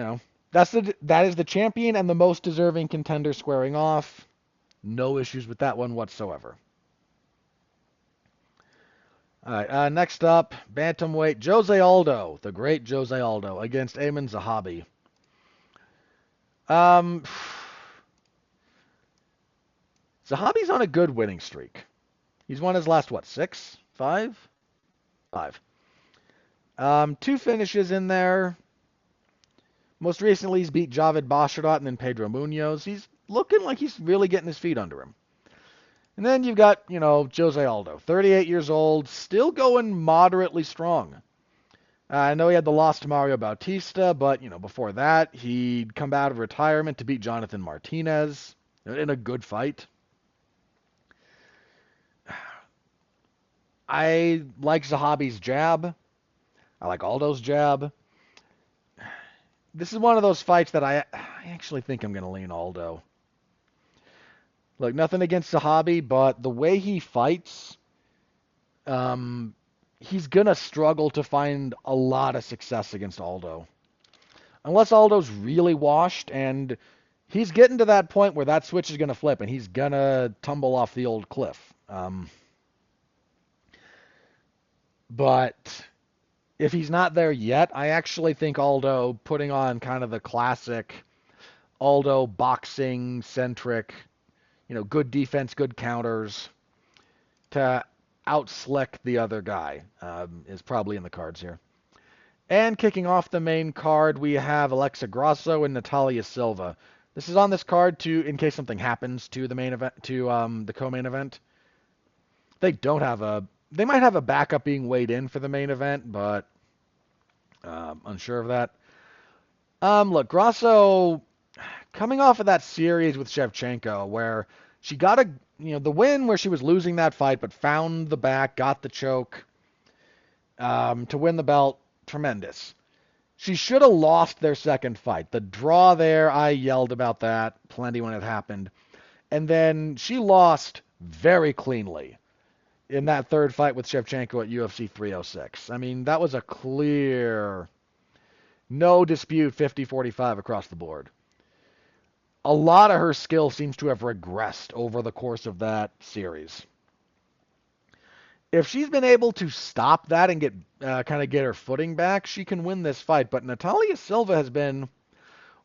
that is the champion and the most deserving contender squaring off. No issues with that one whatsoever. All right, next up, bantamweight Jose Aldo, the great Jose Aldo, against Ayman Zahabi. Zahabi's on a good winning streak. He's won his last, 6? 5? 5. 2 finishes in there. Most recently, he's beat Javid Basharat and then Pedro Munoz. He's looking like he's really getting his feet under him. And then you've got, Jose Aldo, 38 years old, still going moderately strong. I know he had the loss to Mario Bautista, but, before that, he'd come out of retirement to beat Jonathan Martinez in a good fight. I like Zahabi's jab. I like Aldo's jab. This is one of those fights that I actually think I'm going to lean Aldo. Look, nothing against Zahabi, but the way he fights, he's going to struggle to find a lot of success against Aldo. Unless Aldo's really washed, and he's getting to that point where that switch is going to flip, and he's going to tumble off the old cliff. But if he's not there yet, I actually think Aldo putting on kind of the classic Aldo boxing-centric, good defense, good counters to out-slick the other guy is probably in the cards here. And kicking off the main card, we have Alexa Grasso and Natalia Silva. This is on this card in case something happens to the main event, to the co-main event. They might have a backup being weighed in for the main event, but unsure of that. Look, Grasso coming off of that series with Shevchenko, where she got the win where she was losing that fight, but found the back, got the choke to win the belt. Tremendous. She should have lost their second fight. The draw there, I yelled about that plenty when it happened. And then she lost very cleanly in that third fight with Shevchenko at UFC 306. I mean, that was a clear, no dispute 50-45 across the board. A lot of her skill seems to have regressed over the course of that series. If she's been able to stop that and get her footing back, she can win this fight. But Natalia Silva has been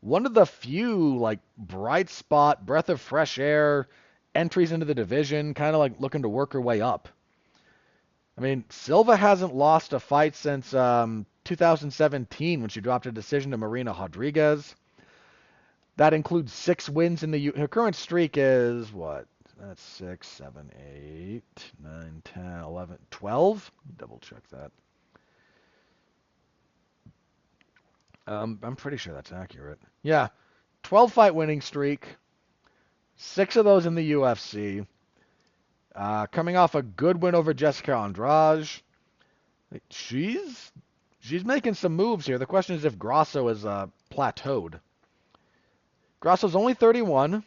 one of the few bright spot, breath of fresh air entries into the division, kind of looking to work her way up. I mean, Silva hasn't lost a fight since 2017 when she dropped a decision to Marina Rodriguez. That includes 6 wins in the... Her current streak is what? That's 6, 7, 8, 9, 10, 11, 12? Double check that. I'm pretty sure that's accurate. Yeah, 12 fight winning streak. 6 of those in the UFC. Coming off a good win over Jessica Andrade. She's making some moves here. The question is if Grasso is plateaued. Grasso's only 31.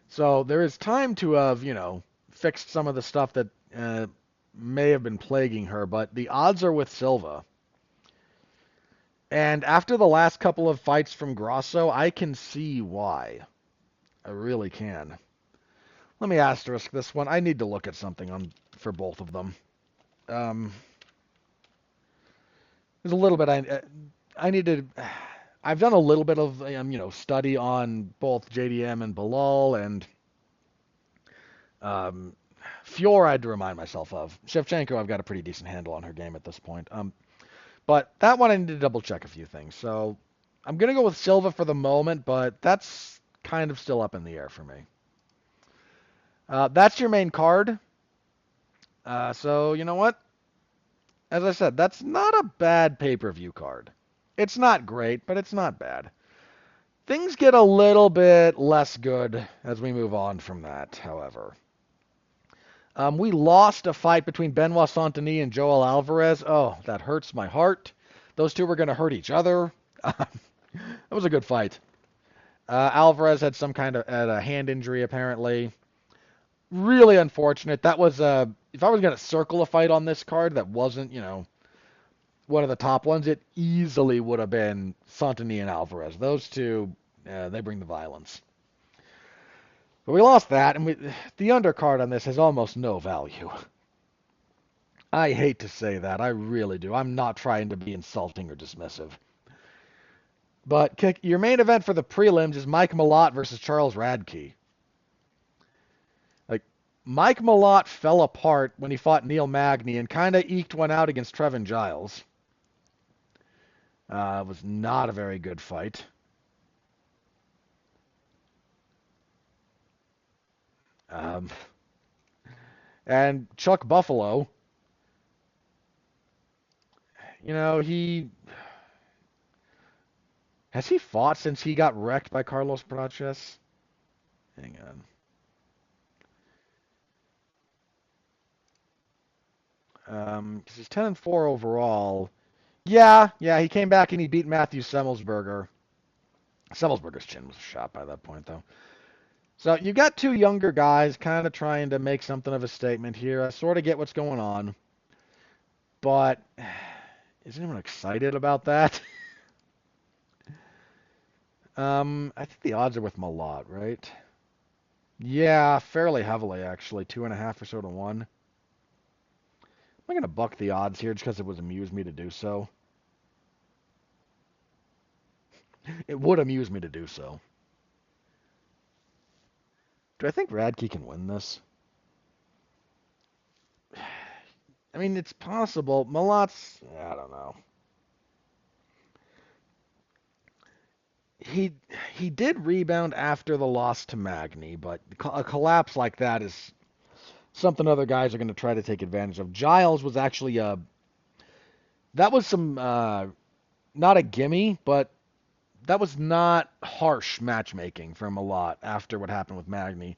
So there is time to have, fixed some of the stuff that may have been plaguing her, but the odds are with Silva. And after the last couple of fights from Grasso, I can see why. I really can. Let me asterisk this one. I need to look at something for both of them. There's a little bit I need to... I've done a little bit of, study on both JDM and Bilal, and Fior I had to remind myself of. Shevchenko, I've got a pretty decent handle on her game at this point. But that one I need to double check a few things. So I'm going to go with Silva for the moment, but that's kind of still up in the air for me. That's your main card. So you know what? As I said, that's not a bad pay-per-view card. It's not great, but it's not bad. Things get a little bit less good as we move on from that, however. We lost a fight between Benoit Saint-Denis and Joel Alvarez. Oh, that hurts my heart. Those two were going to hurt each other. That was a good fight. Alvarez had some kind of a hand injury, apparently. Really unfortunate. That was, if I was going to circle a fight on this card that wasn't, one of the top ones, it easily would have been Saint-Denis and Alvarez. Those two, they bring the violence. But we lost that, and the undercard on this has almost no value. I hate to say that. I really do. I'm not trying to be insulting or dismissive. But your main event for the prelims is Mike Malott versus Charles Radke. Mike Malott fell apart when he fought Neil Magny and kind of eked one out against Trevin Giles. It was not a very good fight. And Chuck Buffalo, has he fought since he got wrecked by Carlos Praches? Hang on. Because he's 10-4 overall. Yeah, he came back and he beat Matthew Semmelsberger. Semmelsberger's chin was shot by that point, though. So you've got two younger guys kind of trying to make something of a statement here. I sort of get what's going on. But is anyone excited about that? I think the odds are with Malott, right? Yeah, fairly heavily, actually. 2.5 or so to 1. I'm going to buck the odds here just because it would amuse me to do so. It would amuse me to do so. Do I think Radke can win this? I mean, it's possible. Malott's... I don't know. He did rebound after the loss to Magny, but a collapse like that is something other guys are going to try to take advantage of. Giles was actually that was some not a gimme, but that was not harsh matchmaking from Malott after what happened with Magny.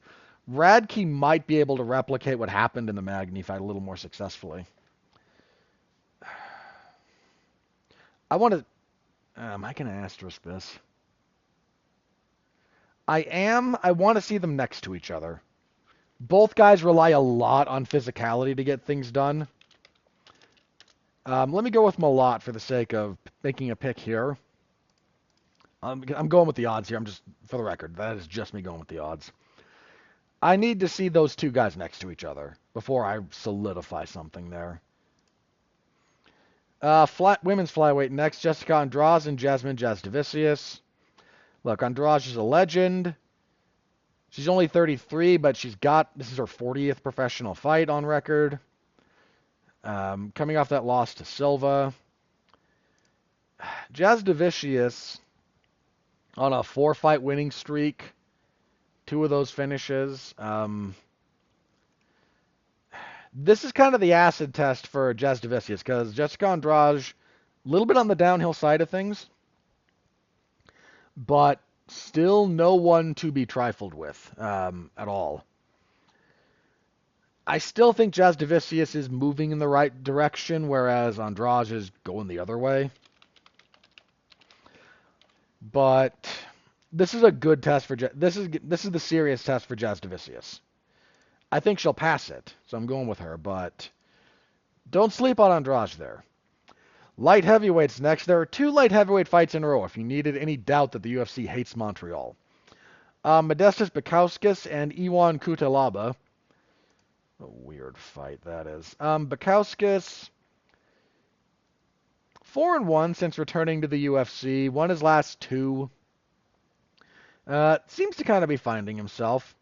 Radke might be able to replicate what happened in the Magny fight a little more successfully. I want to... am I going to asterisk this? I am. I want to see them next to each other. Both guys rely a lot on physicality to get things done. Let me go with Malott for the sake of making a pick here. I'm going with the odds here. I'm just, for the record, that is just me going with the odds. I need to see those two guys next to each other before I solidify something there. Women's flyweight next, Jessica Andrade and Jasmine Jasdavicius. Look, Andrade is a legend. She's only 33, but this is her 40th professional fight on record. Coming off that loss to Silva. Jasdavicius on a 4-fight winning streak. 2 of those finishes. This is kind of the acid test for Jasdavicius because Jessica Andrade, a little bit on the downhill side of things, but still no one to be trifled with at all. I still think Jasdavicius is moving in the right direction, whereas Andrade is going the other way. But this is a good test for this is the serious test for Jasdavicius. I think she'll pass it, so I'm going with her, but don't sleep on Andrade there. Light heavyweights next. There are 2 light heavyweight fights in a row if you needed any doubt that the UFC hates Montreal. Modestas Bukauskas and Iwan Kutalaba. A weird fight that is. Bukauskas, 4-1 since returning to the UFC. Won his last 2. Seems to kind of be finding himself.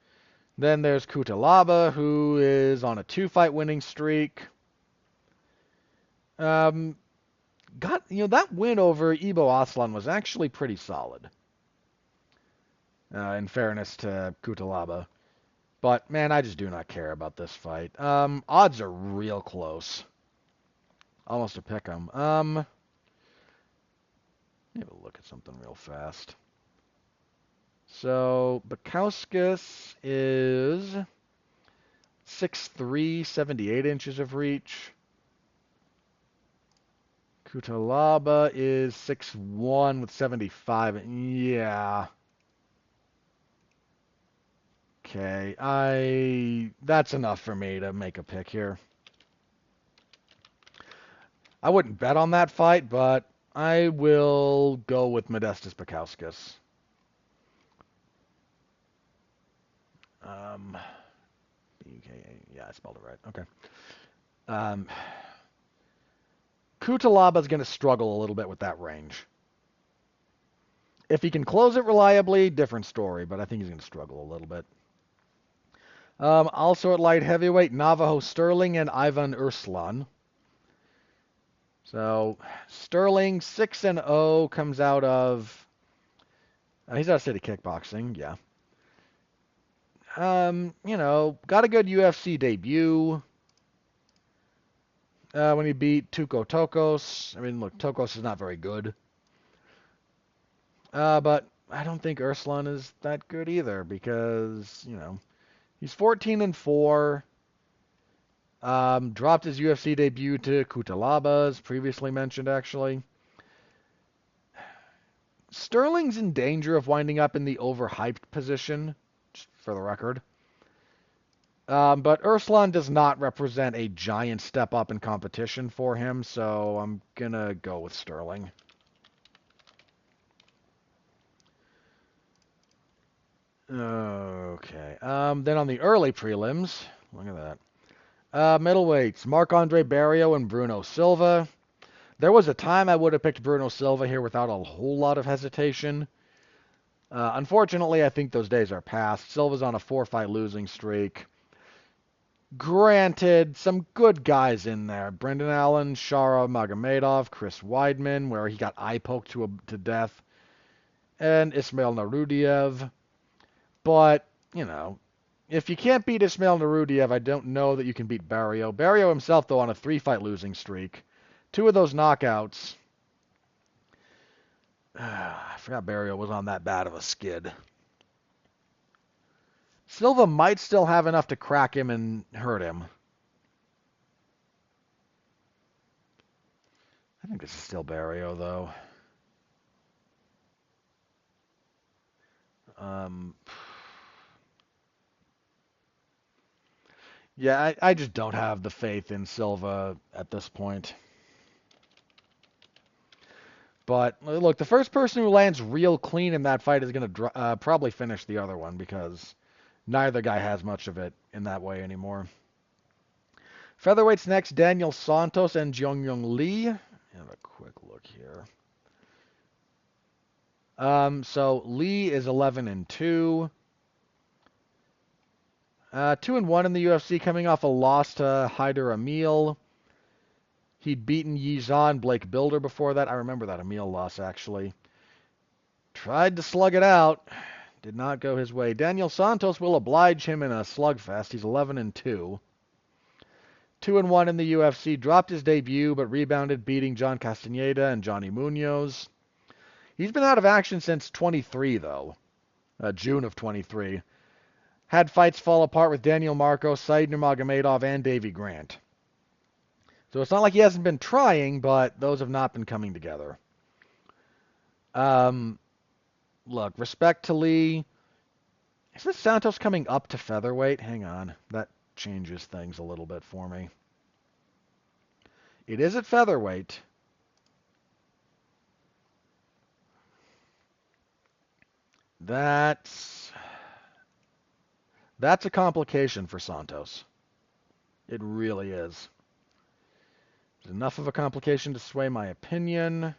Then there's Kutalaba, who is on a 2-fight winning streak. That win over Ibo Aslan was actually pretty solid. In fairness to Kutalaba. But, man, I just do not care about this fight. Odds are real close. Almost a pick 'em. Let me have a look at something real fast. So, Bukauskas is 6'3", 78 inches of reach. Kutalaba is 6'1", with 75. Yeah. Okay, that's enough for me to make a pick here. I wouldn't bet on that fight, but I will go with Modestas Bukauskas. Yeah, I spelled it right. Okay. Kutalaba's going to struggle a little bit with that range. If he can close it reliably, different story, but I think he's going to struggle a little bit. Also at light heavyweight, Navajo Sterling and Ivan Urslan. So, Sterling, 6-0, comes out of... he's out of City Kickboxing, yeah. Got a good UFC debut. When he beat Tuco Tokos. I mean, look, Tokos is not very good. But I don't think Urslan is that good either because, he's 14-4. Dropped his UFC debut to Kutalaba, as previously mentioned, actually. Sterling's in danger of winding up in the overhyped position, just for the record. But Urslan does not represent a giant step up in competition for him, so I'm going to go with Sterling. Okay. Then on the early prelims, look at that. Middleweights, Marc-Andre Barrio and Bruno Silva. There was a time I would have picked Bruno Silva here without a whole lot of hesitation. Unfortunately, I think those days are past. Silva's on a 4-fight losing streak. Granted, some good guys in there. Brendan Allen, Shara Magomedov, Chris Weidman, where he got eye-poked to death, and Ismail Narudiev. But, if you can't beat Ismail Narudiev, I don't know that you can beat Barrio. Barrio himself, though, on a 3-fight losing streak. 2 of those knockouts. I forgot Barrio was on that bad of a skid. Silva might still have enough to crack him and hurt him. I think this is still Barrio, though. Yeah, I just don't have the faith in Silva at this point. But, look, the first person who lands real clean in that fight is going to probably finish the other one because neither guy has much of it in that way anymore. Featherweights next, Daniel Santos and Jeong-Young Lee. Have a quick look here. So Lee is 11-2. 2-1 in the UFC, coming off a loss to Haider Emil. He'd beaten Yi Zha and Blake Bilder before that. I remember that Emil loss, actually. Tried to slug it out. Did not go his way. Daniel Santos will oblige him in a slugfest. He's 11-2. 2-1 in the UFC. Dropped his debut, but rebounded, beating John Castaneda and Johnny Munoz. He's been out of action since 23, though. June of 23. Had fights fall apart with Daniel Marcos, Said Nurmagomedov, and Davy Grant. So it's not like he hasn't been trying, but those have not been coming together. Look, respect to Lee. Is this Santos coming up to featherweight? Hang on. That changes things a little bit for me. It is at featherweight. That's a complication for Santos. It really is. It's enough of a complication to sway my opinion.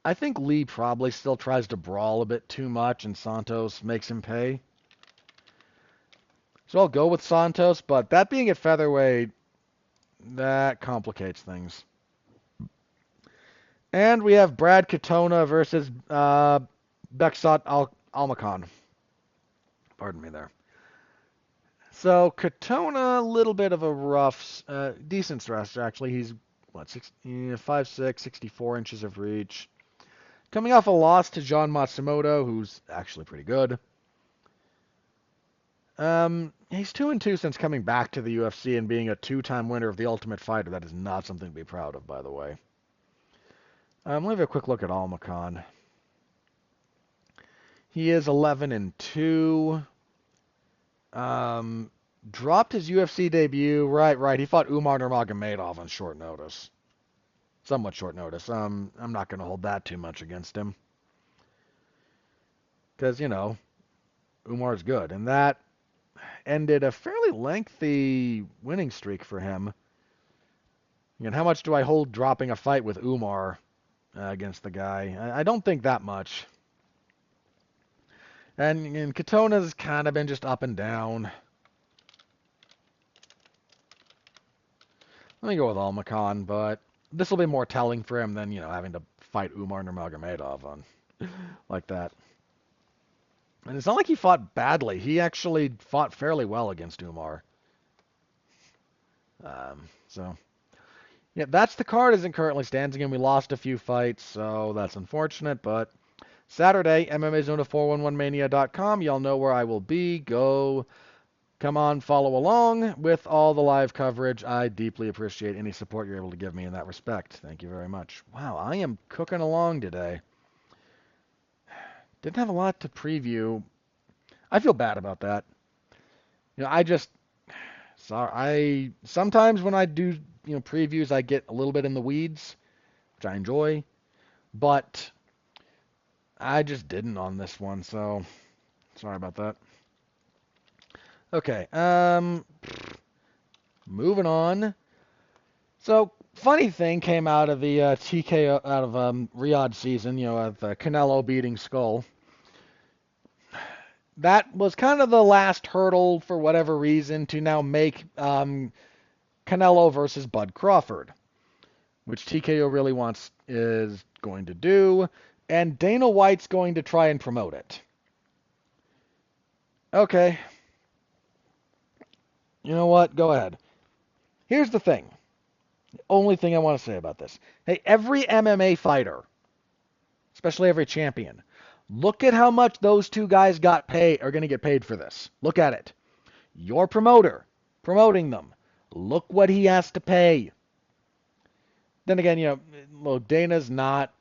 I think Lee probably still tries to brawl a bit too much, and Santos makes him pay. So I'll go with Santos, but that being at featherweight, that complicates things. And we have Brad Katona versus Beksat Almakhan. Pardon me there. So Katona, a little bit of a rough, decent wrestler actually. He's, 5'6", 64 inches of reach. Coming off a loss to John Matsumoto, who's actually pretty good. He's 2-2 since coming back to the UFC and being a 2-time winner of the Ultimate Fighter. That is not something to be proud of, by the way. Let me have a quick look at Almakhan. He is 11-2. Dropped his UFC debut. Right. He fought Umar Nurmagomedov on short notice. Somewhat short notice. I'm not going to hold that too much against him. Because, Umar's good. And that ended a fairly lengthy winning streak for him. And how much do I hold dropping a fight with Umar against the guy? I don't think that much. And Katona's kind of been just up and down. Let me go with Almakhan, but this will be more telling for him than, having to fight Umar Nurmagomedov on like that. And it's not like he fought badly. He actually fought fairly well against Umar. Yeah, that's the card as it currently stands. Again, we lost a few fights, so that's unfortunate, but Saturday, MMAZone411mania.com. Y'all know where I will be. Come on, follow along with all the live coverage. I deeply appreciate any support you're able to give me in that respect. Thank you very much. Wow, I am cooking along today. Didn't have a lot to preview. I feel bad about that. Sometimes when I do, previews, I get a little bit in the weeds, which I enjoy, but I just didn't on this one, so sorry about that. Okay, moving on. So, funny thing came out of the TKO, out of Riyadh season, of Canelo beating Skull. That was kind of the last hurdle, for whatever reason, to now make Canelo versus Bud Crawford, which TKO really is going to do, and Dana White's going to try and promote it. Okay. You know what? Go ahead. Here's the thing. The only thing I want to say about this. Hey, every MMA fighter, especially every champion, look at how much those two guys are going to get paid for this. Look at it. Your promoter, promoting them. Look what he has to pay. Then again, Dana's not...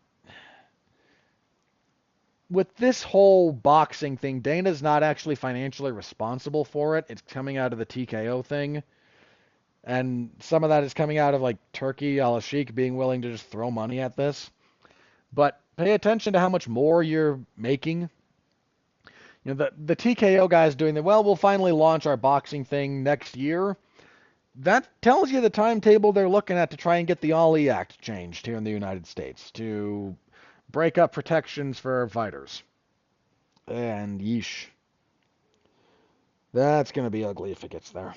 With this whole boxing thing, Dana's not actually financially responsible for it. It's coming out of the TKO thing. And some of that is coming out of, Turkey, Al-Sheikh being willing to just throw money at this. But pay attention to how much more you're making. The TKO guys doing we'll finally launch our boxing thing next year. That tells you the timetable they're looking at to try and get the Ali Act changed here in the United States to break up protections for fighters. And yeesh. That's going to be ugly if it gets there.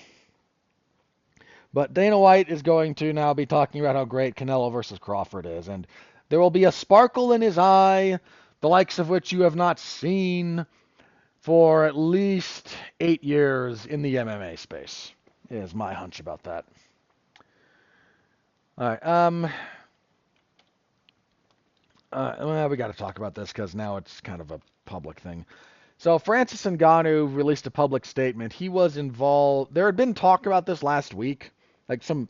But Dana White is going to now be talking about how great Canelo versus Crawford is, and there will be a sparkle in his eye, the likes of which you have not seen for at least 8 years in the MMA space, is my hunch about that. All right, well, we got to talk about this because now it's kind of a public thing. So Francis Ngannou released a public statement. He was involved. There had been talk about this last week. Like some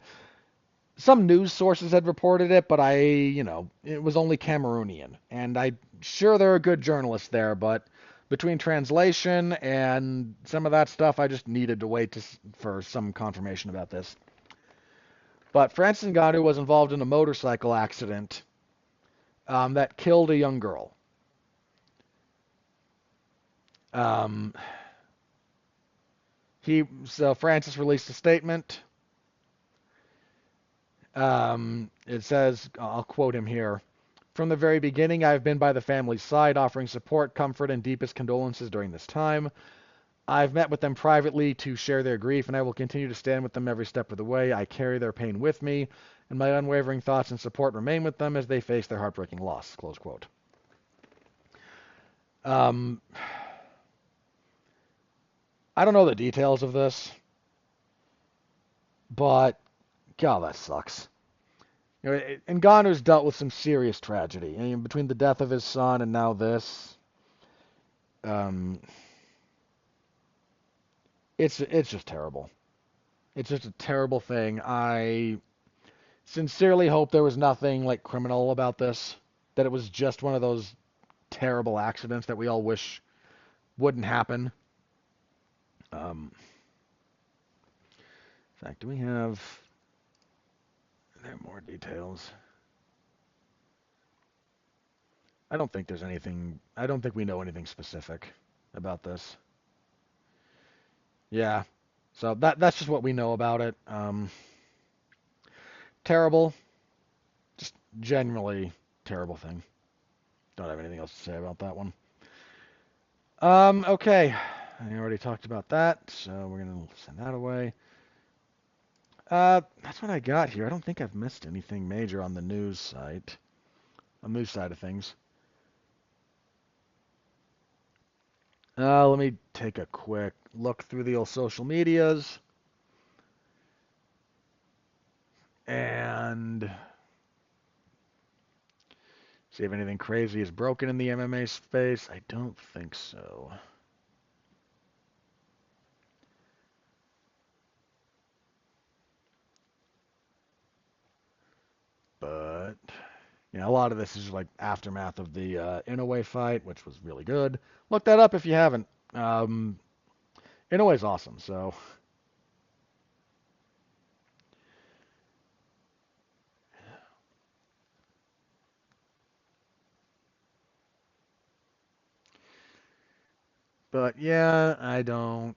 news sources had reported it, but it was only Cameroonian. And I'm sure there are good journalists there, but between translation and some of that stuff, I just needed to wait for some confirmation about this. But Francis Ngannou was involved in a motorcycle accident that killed a young girl. Um, so Francis released a statement. It says, I'll quote him here. From the very beginning, I have been by the family's side, offering support, comfort, and deepest condolences during this time. I've met with them privately to share their grief, and I will continue to stand with them every step of the way. I carry their pain with me, and my unwavering thoughts and support remain with them as they face their heartbreaking loss. Close quote. I don't know the details of this, but God, that sucks. Ngannou's dealt with some serious tragedy. I mean, between the death of his son and now this, it's just terrible. It's just a terrible thing. I sincerely hope there was nothing like criminal about this, that it was just one of those terrible accidents that we all wish wouldn't happen. In fact, do we have there are more details? I don't think there's anything. I don't think we know anything specific about this. Yeah. So that's just what we know about it. Terrible. Just generally terrible thing. Don't have anything else to say about that one. Okay. I already talked about that, so we're gonna send that away. That's what I got here. I don't think I've missed anything major on the news site, on the news side of things. Let me take a quick look through the old social medias and see if anything crazy is broken in the MMA space. I don't think so. But a lot of this is like aftermath of the Inoue fight, which was really good. Look that up if you haven't. Inoue's awesome, so. But yeah, I don't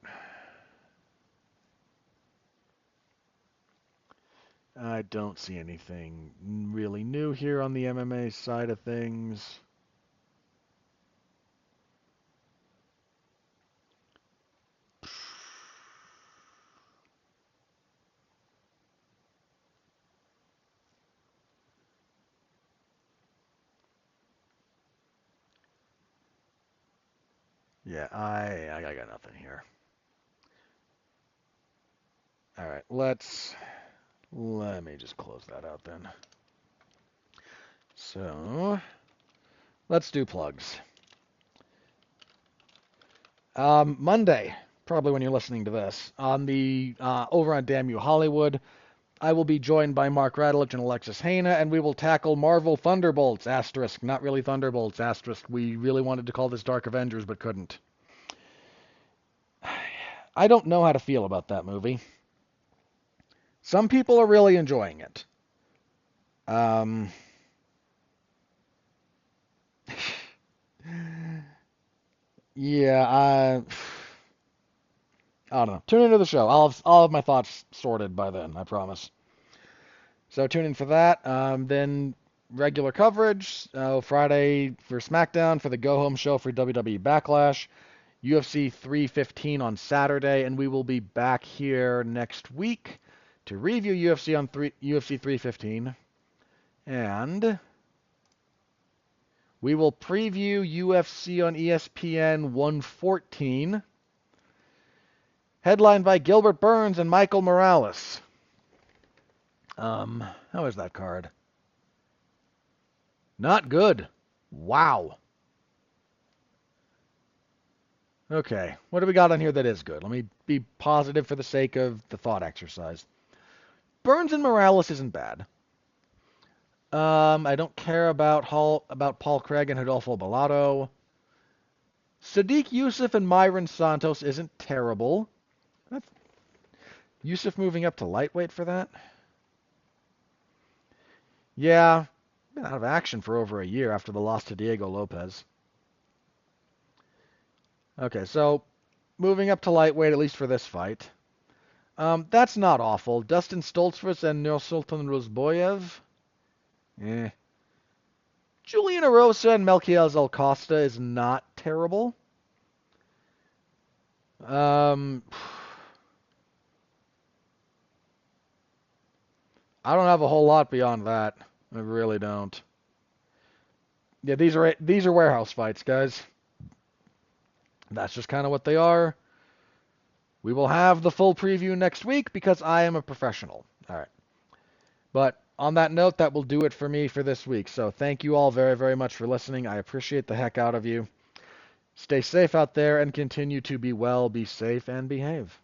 see anything really new here on the MMA side of things. Yeah, I got nothing here. All right, let me just close that out then. So, let's do plugs. Monday, probably when you're listening to this, on the over on Damn You Hollywood, I will be joined by Mark Radulich and Alexis Haina, and we will tackle Marvel Thunderbolts, asterisk, not really Thunderbolts, asterisk. We really wanted to call this Dark Avengers, but couldn't. I don't know how to feel about that movie. Some people are really enjoying it. Yeah, I don't know. Tune into the show. I'll have my thoughts sorted by then, I promise. So tune in for that. Then regular coverage. Friday for SmackDown, for the Go Home show for WWE Backlash. UFC 315 on Saturday, and we will be back here next week to review UFC 315, and we will preview UFC on ESPN 114, headlined by Gilbert Burns and Michael Morales. How is that card? Not good. Wow. Okay, what do we got on here that is good? Let me be positive for the sake of the thought exercise. Burns and Morales isn't bad. I don't care about Paul Craig and Rodolfo Bellato. Sadiq Youssef and Myron Santos isn't terrible. That's Youssef moving up to lightweight for that? Yeah, been out of action for over a year after the loss to Diego Lopez. Okay, so moving up to lightweight, at least for this fight. That's not awful. Dustin Stoltzfus and Nursultan Rozboyev. Eh. Julian Erosa and Melquiel Zelcosta is not terrible. I don't have a whole lot beyond that. I really don't. Yeah, these are warehouse fights, guys. That's just kind of what they are. We will have the full preview next week because I am a professional. All right. But on that note, that will do it for me for this week. So thank you all very, very much for listening. I appreciate the heck out of you. Stay safe out there and continue to be well, be safe, and behave.